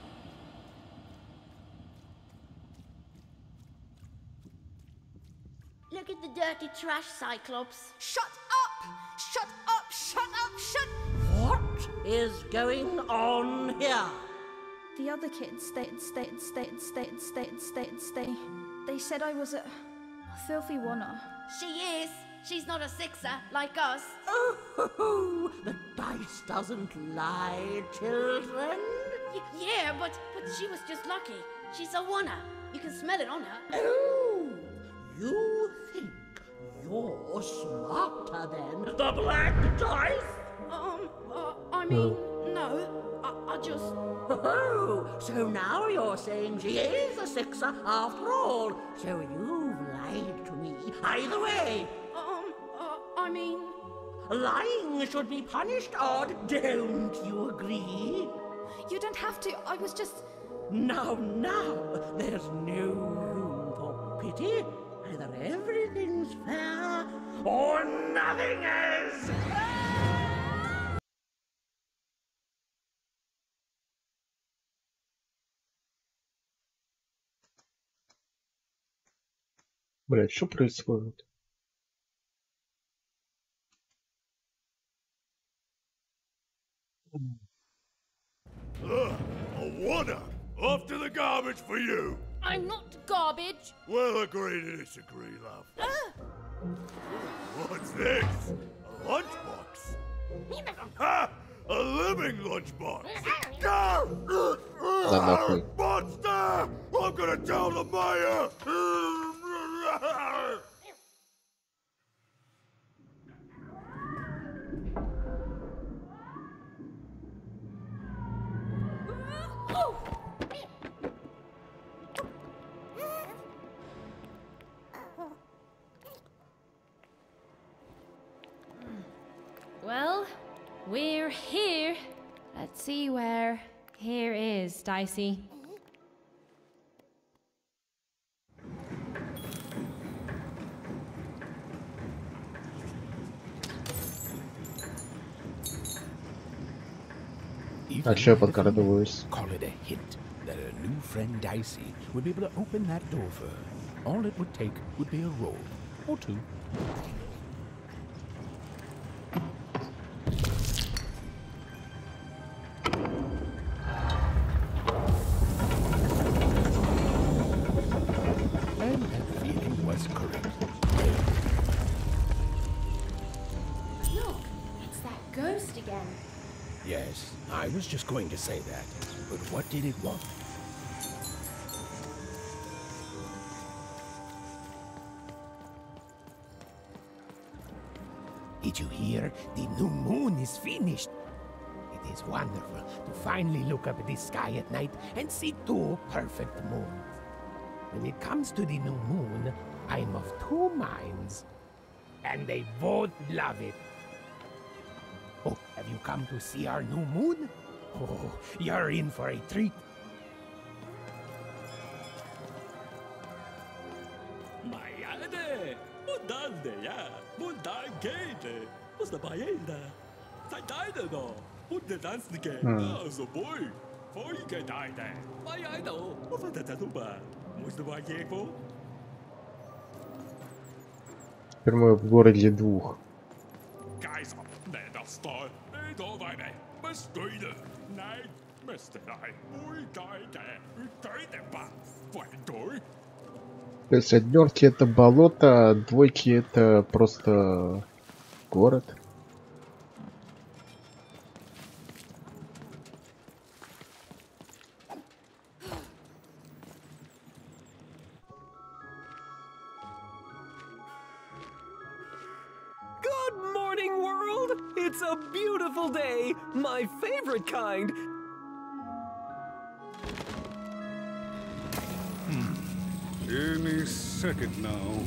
Look at the dirty trash, Cyclops. Shut up! Shut up! Shut up! Shut... What is going on here? The other kids, they said I was a filthy wanna. She is. She's not a sixer like us. Oh, the dice doesn't lie, children. Yeah, but she was just lucky. She's a wanna. You can smell it on her. Oh, you think you're smarter than the black dice? I mean, no. I just... Oh, so now you're saying she is a sixer after all. So you've lied to me. Either way. I mean... Lying should be punished, Odd. Don't you agree? You don't have to. I was just... Now, there's no room for pity. Either everything's fair or nothing is. Блять, что происходит? A wanna! Off to the garbage for you! I'm not garbage. We'll agree to disagree, love. What's this? A lunchbox? Ha! A living lunchbox! Go! нахуй. Monster! I'm gonna tell the mayor! Well, we're here. Let's see where here is, Dicey. А чё я подкрадываюсь? Call it a hint that her new friend Dicey would be able to open that door for her. All it would take would be a roll or two. And that feeling was correct. Look, it's that ghost again. Yes, I was just going to say that. But what did it want? Did you hear? The new moon is finished. It is wonderful to finally look up at the sky at night and see two perfect moons. When it comes to the new moon, I'm of two minds. And they both love it. Oh, have you come to see our new moon? Oh, you're in for a treat. Maiade, mudande ya, mudangate, usta baenda, saidade no, mudanske, so boy, for you can die there. Maiado, ufata tatuba, musta baeko. Теперь мы в городе двух. Guys, let us start. Don't I, Mr. Night, Mr. Night, we guy there, То есть однерки это болото, а двойки это просто город. Good morning, world! It's a beautiful day, my favorite kind. Any second now.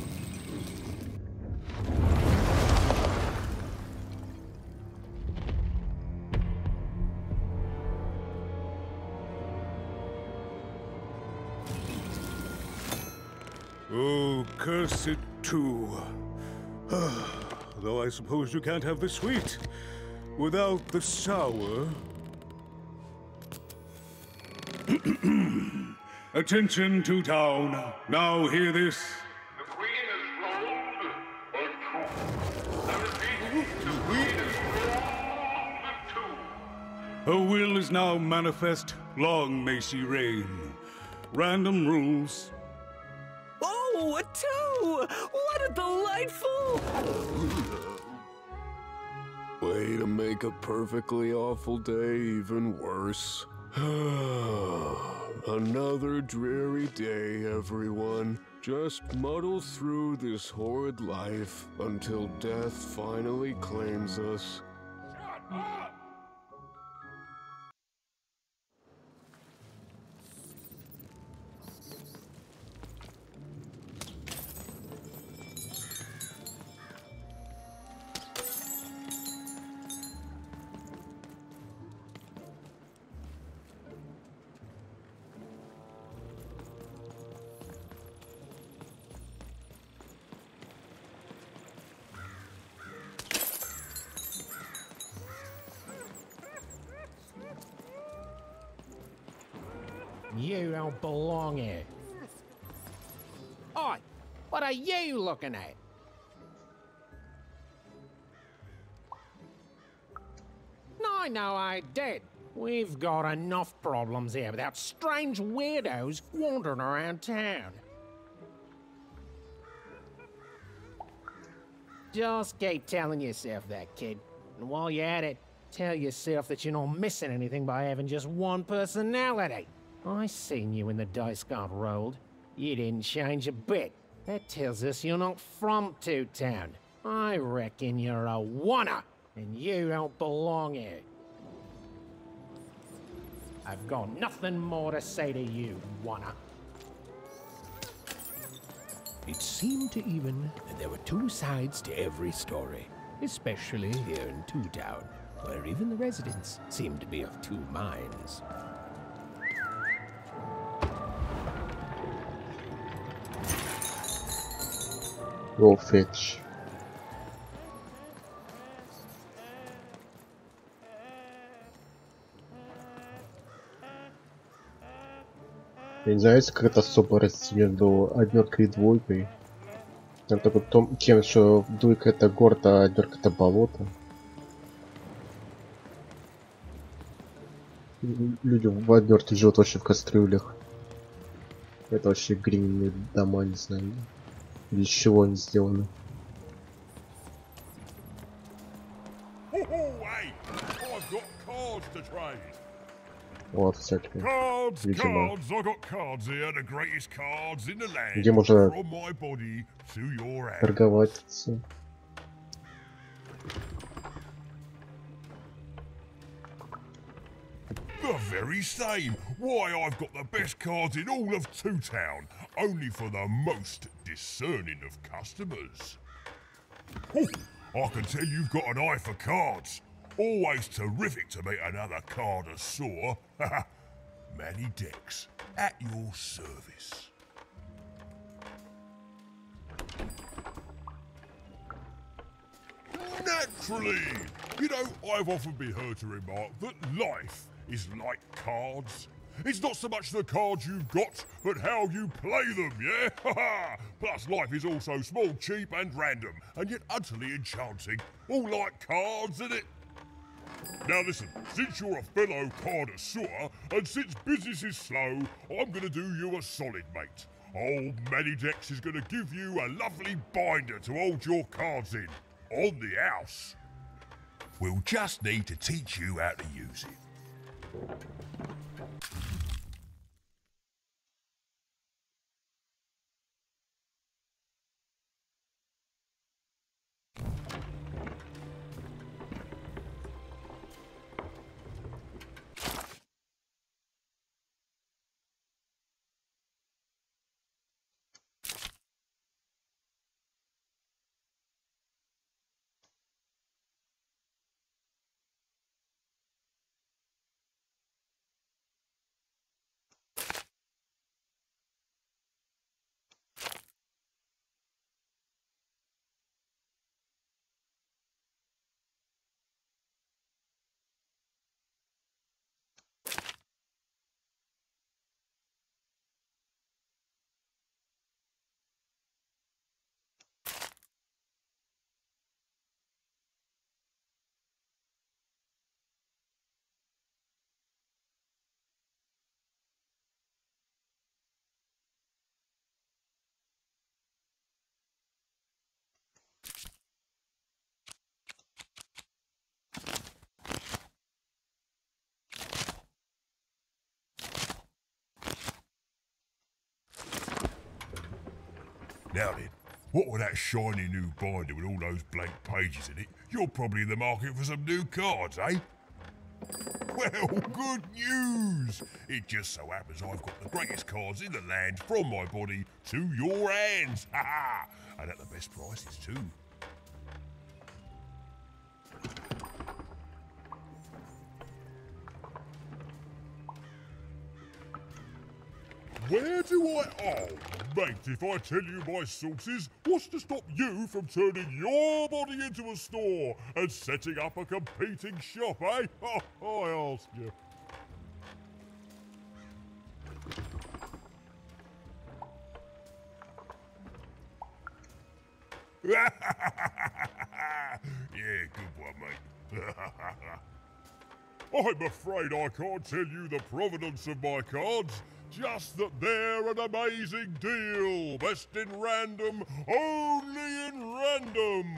Oh, curse it too. Though I suppose you can't have the sweet. Without the shower... Attention to town. Now hear this. The queen is rolled a two. I repeat, the queen is rolled a two. Her will is now manifest. Long may she reign. Random rules. Oh, a 2! What a delightful... Way to make a perfectly awful day even worse. Another dreary day, everyone. Just muddle through this horrid life until death finally claims us. Shut up! You don't belong here. Oi, what are you looking at? No, I did. We've got enough problems here without strange weirdos wandering around town. Just keep telling yourself that, kid. And while you're at it, tell yourself that you're not missing anything by having just one personality. I seen you when the dice got rolled. You didn't change a bit. That tells us you're not from Two Town. I reckon you're a wanna, and you don't belong here. I've got nothing more to say to you, wanna. It seemed to even that there were two sides to every story, especially here in Two Town, where even the residents seemed to be of two minds. Go fetch. Я не знаю, есть какая-то особая разница между однеркой и двойкой. Там только тем, что двойка это город, а однерка это болото. Люди в однерке живут вообще в кастрюлях. Это вообще глиняные дома, не знаю. Или из чего они сделаны. Hey, I've got cards to trade. Вот всякие. Cards, Видимо. cards, I got cards here, the greatest cards in the land. Где можно From my body to your hand. торговать. The very same. Why, I've got the best cards in all of Two Town, only for the most discerning of customers. Oh, I can tell you've got an eye for cards. Always terrific to meet another connoisseur. Manny Dex, at your service. Naturally! You know, I've often been heard to remark that life is like cards. It's not so much the cards you've got, but how you play them, yeah? Plus, life is also small, cheap, and random, and yet utterly enchanting. All like cards, isn't it? Now listen, since you're a fellow connoisseur, and since business is slow, I'm gonna do you a solid, mate. Old Manidex is gonna give you a lovely binder to hold your cards in. On the house. We'll just need to teach you how to use it. Now then, what with that shiny new binder with all those blank pages in it, you're probably in the market for some new cards, eh? Well, good news! It just so happens I've got the greatest cards in the land from my body to your hands. Ha ha! And at the best prices too. Where do I... Oh, mate, if I tell you my sources, what's to stop you from turning your body into a store and setting up a competing shop, eh? Oh, I ask you. Yeah, good one, mate. I'm afraid I can't tell you the provenance of my cards, just that they're an amazing deal. Best in random, only in random.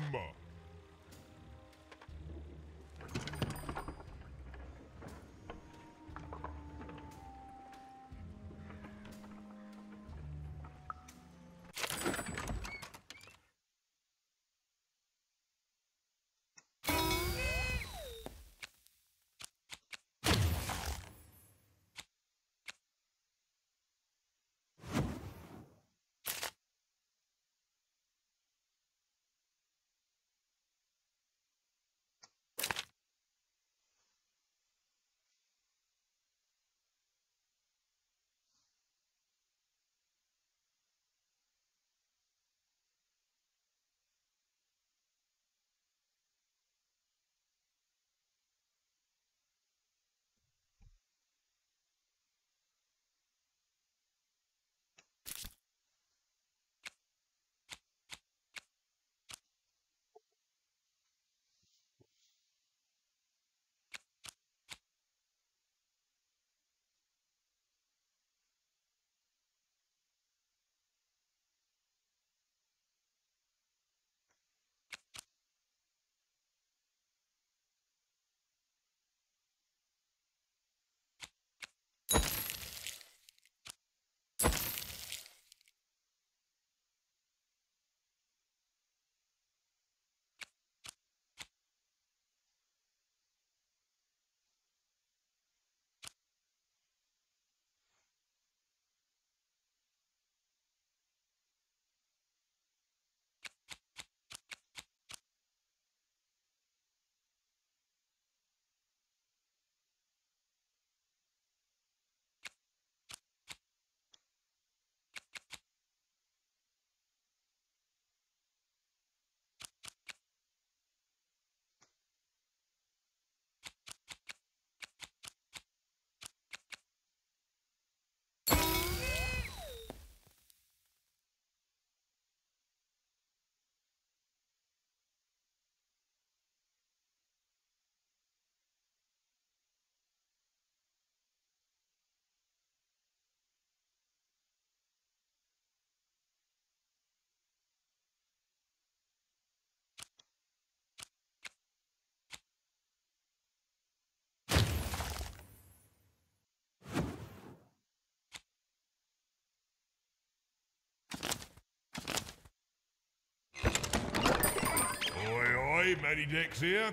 Oi, Matty Dex here,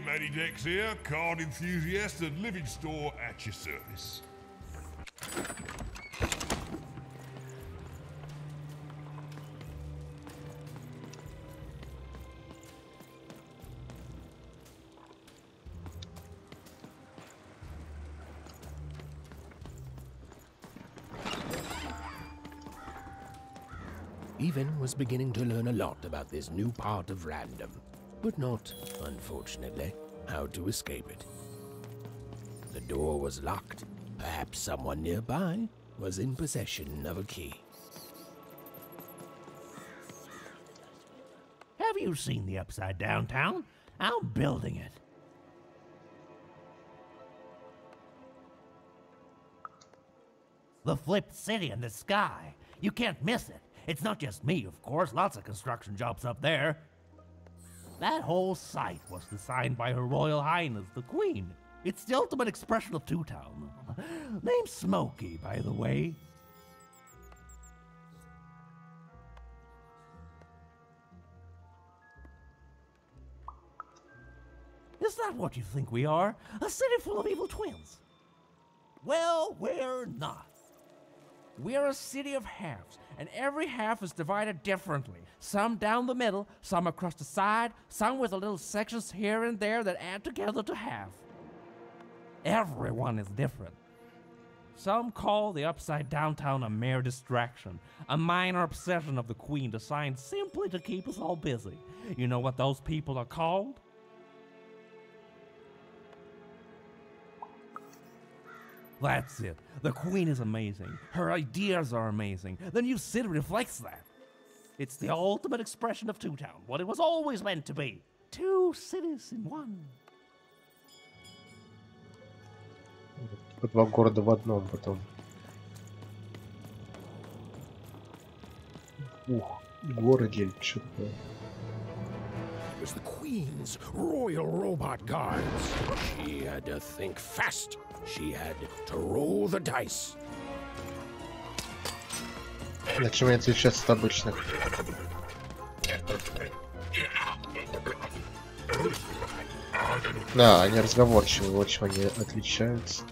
Matty Dex here, card enthusiast and living store at your service. Even was beginning to learn a lot about this new part of random, but not, unfortunately, how to escape it. The door was locked. Perhaps someone nearby was in possession of a key. Have you seen the Upside Down Town? I'm building it. The flipped city in the sky. You can't miss it. It's not just me, of course. Lots of construction jobs up there. That whole site was designed by Her Royal Highness, the Queen. It's the ultimate expression of Two Town. Name's Smokey, by the way. that what you think we are? A city full of evil twins? Well, we're not. We're a city of halves, and every half is divided differently. Some down the middle, some across the side, some with a little sections here and there that add together to half. Everyone is different. Some call the upside down town a mere distraction, a minor obsession of the Queen designed simply to keep us all busy. You know what those people are called? That's it. The Queen is amazing. Her ideas are amazing. The new city reflects that. It's the ultimate expression of Two Town, what it was always meant to be. Two cities in one. Два города в одном потом. Ух, городе что-то. It was the Queen's royal robot guards. She had to think fast. She had to roll the dice. На чем они отличаются от обычных? Да, они разговорчивые, вот чем они отличаются.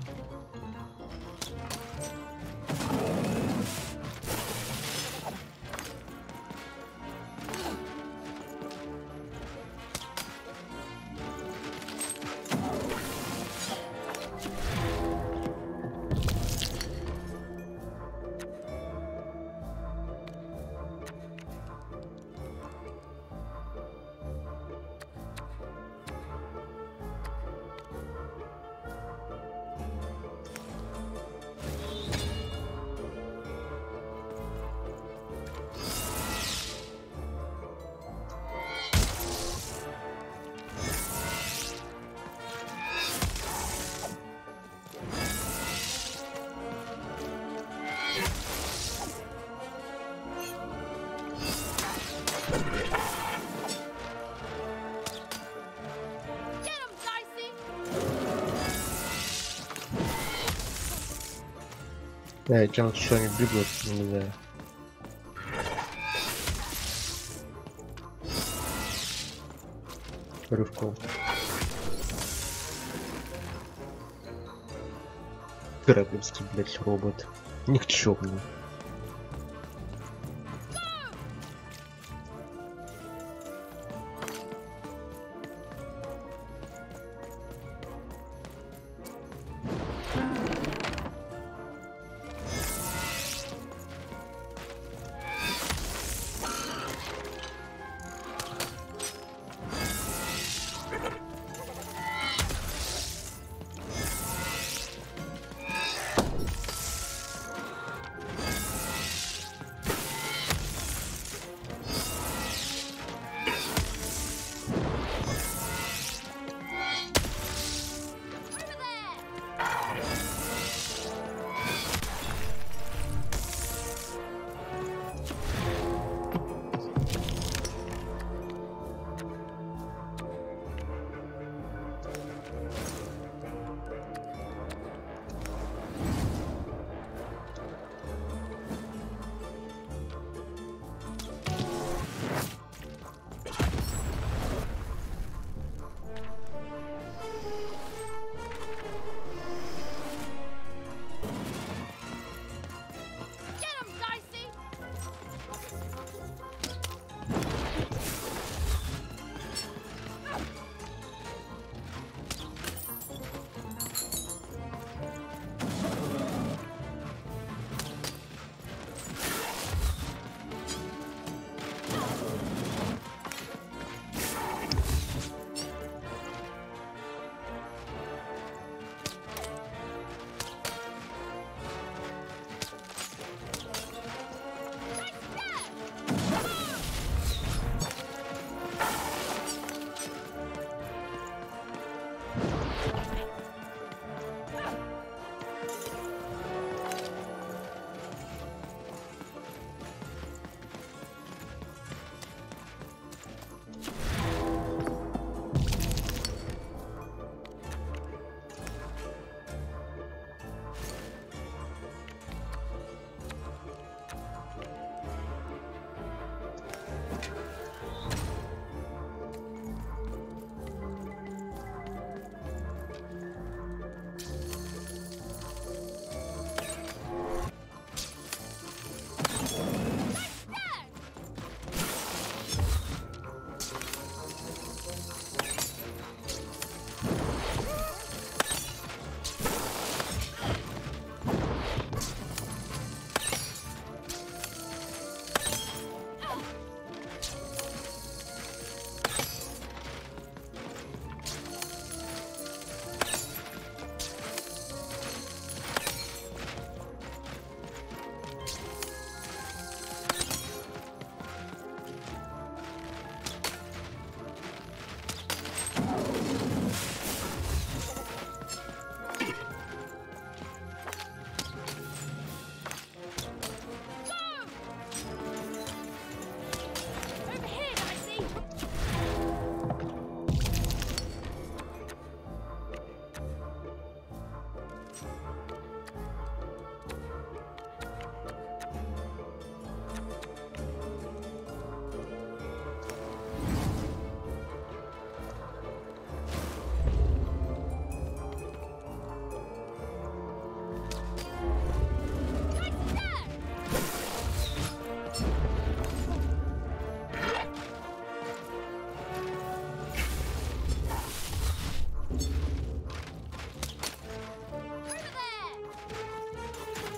Да, и чем что они бегут на меня. Рывком. Кораблевский, блять, робот. Никчемный.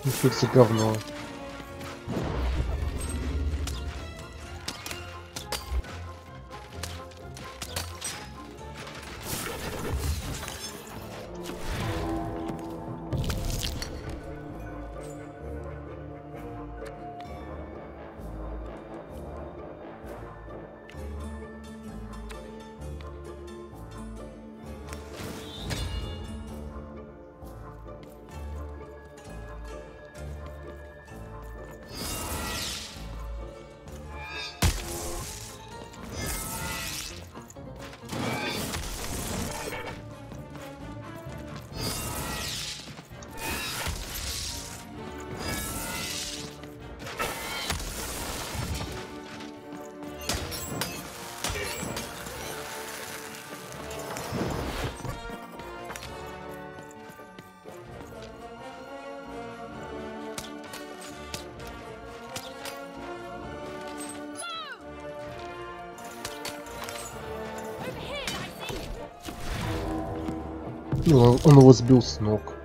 Инфекция говно. Он его сбил с ног.